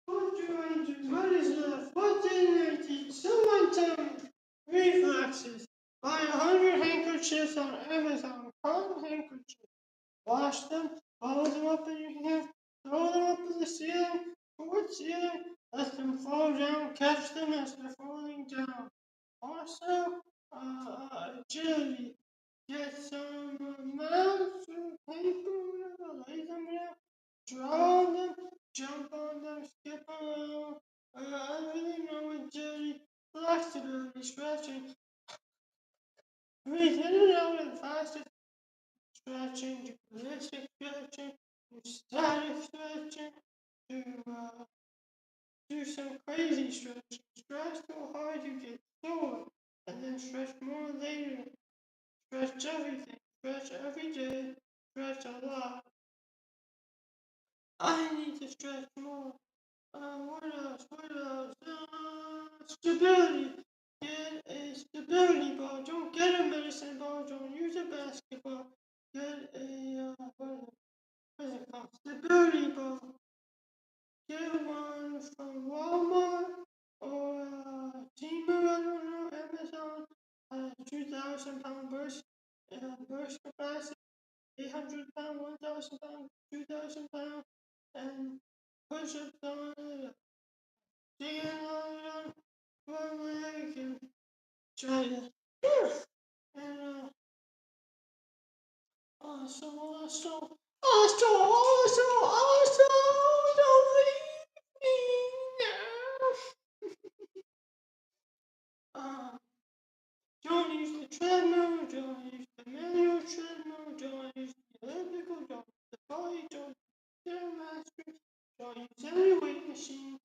What do I do? What is left? What didn't I teach? Someone tell me. Reflexes. Buy 100 handkerchiefs on Amazon. Cotton handkerchiefs. Wash them, fold them up in your hand, throw them up in the ceiling, towards the ceiling, let them fall down, catch them as they're falling down. Also, agility. Get some amounts of paper, lay them down, draw on them, jump on them, skip around. I really know agility, flexibility, stretching, breathe in and out and fast stretching, holistic stretching, static stretching, to do some crazy stretching. Stretch so hard you get sore, and then stretch more later. Stretch everything. Stretch every day. Stretch a lot. I need to stretch more. What else? What else? Stability. Get a stability ball. Don't get a medicine ball. Don't use a basketball. Get a what is it called? Stability ball. Get one from Walmart or Temu, I don't know, Amazon. 2,000 pound burst capacity, 800 pound, 1,000 pound, 2,000 pound, and push ups on it, digging on it on one leg and try to. And also, don't leave me now. Don't use the treadmill, don't use the manual treadmill, don't use the elliptical, don't use the body, don't use the stairmaster, don't use any weight machine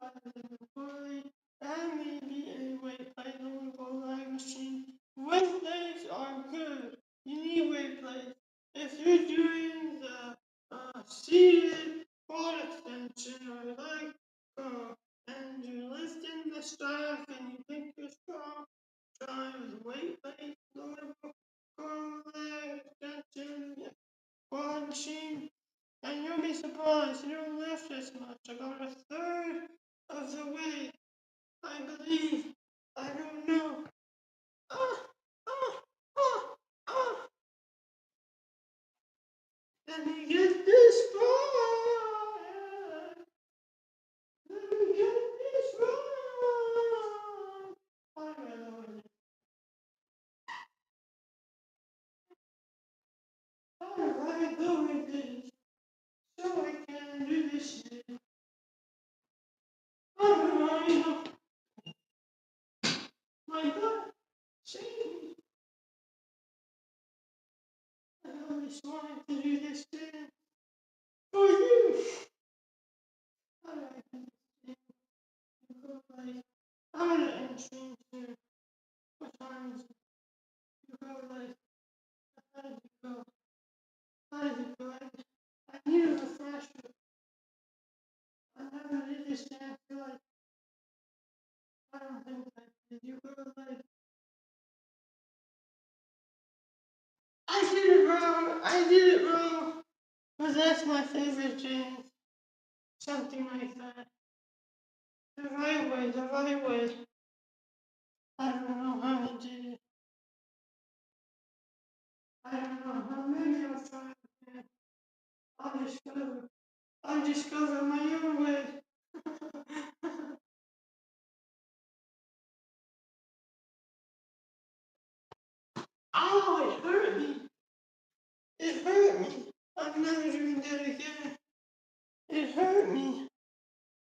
other than the body, and maybe a weight plate or leg machine. Weight plates are good. You need weight plates. If you're doing the seated quad extension or leg curl, and you're lifting the stack and you think you're strong, try with weight plate, lower leg extension, quad machine, and you'll be surprised you don't lift as much, about a third of the weight, I believe. I don't know. Ah, ah, ah, ah. Let me get this far. Let me get this far. Alright, go with this. So I can do this shit. Alright, my butt. See? I always wanted to do this thing for you. Alright, you go like, I'm gonna end stream soon. What time is it? You go like, how did you go? How did you go? I need a refresher. I never did this thing. I feel like, I don't think I did. You go like, I did it wrong. I did it wrong. But that's my favorite James. Something like that. The right way, the right way. I don't know how I did it. I don't know. Maybe I'll try again. I'll discover my own way. Oh, it hurt me. It hurt me. I'm never doing that again. It hurt me.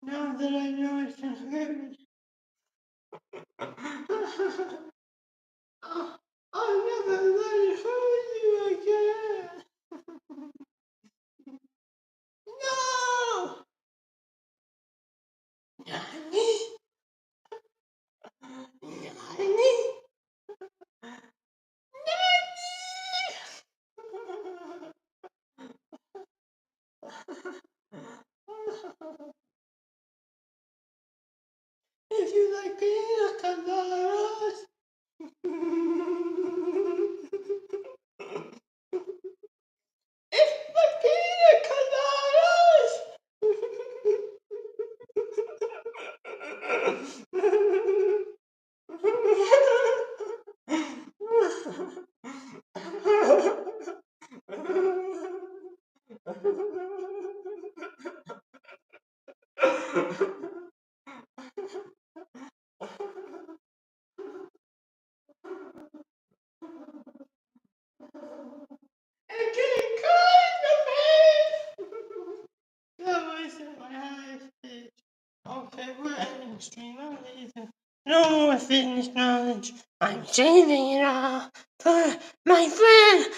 Now that I know it can hurt me. Oh, I'll never let it hurt you again. No! Nani? Nani? If you like pina coladas. It's the pina coladas. I'm getting caught in the face. That was in my eyes, bitch. Okay, we're ending the stream. I'm leaving. No more fitness knowledge. I'm saving it all for my friend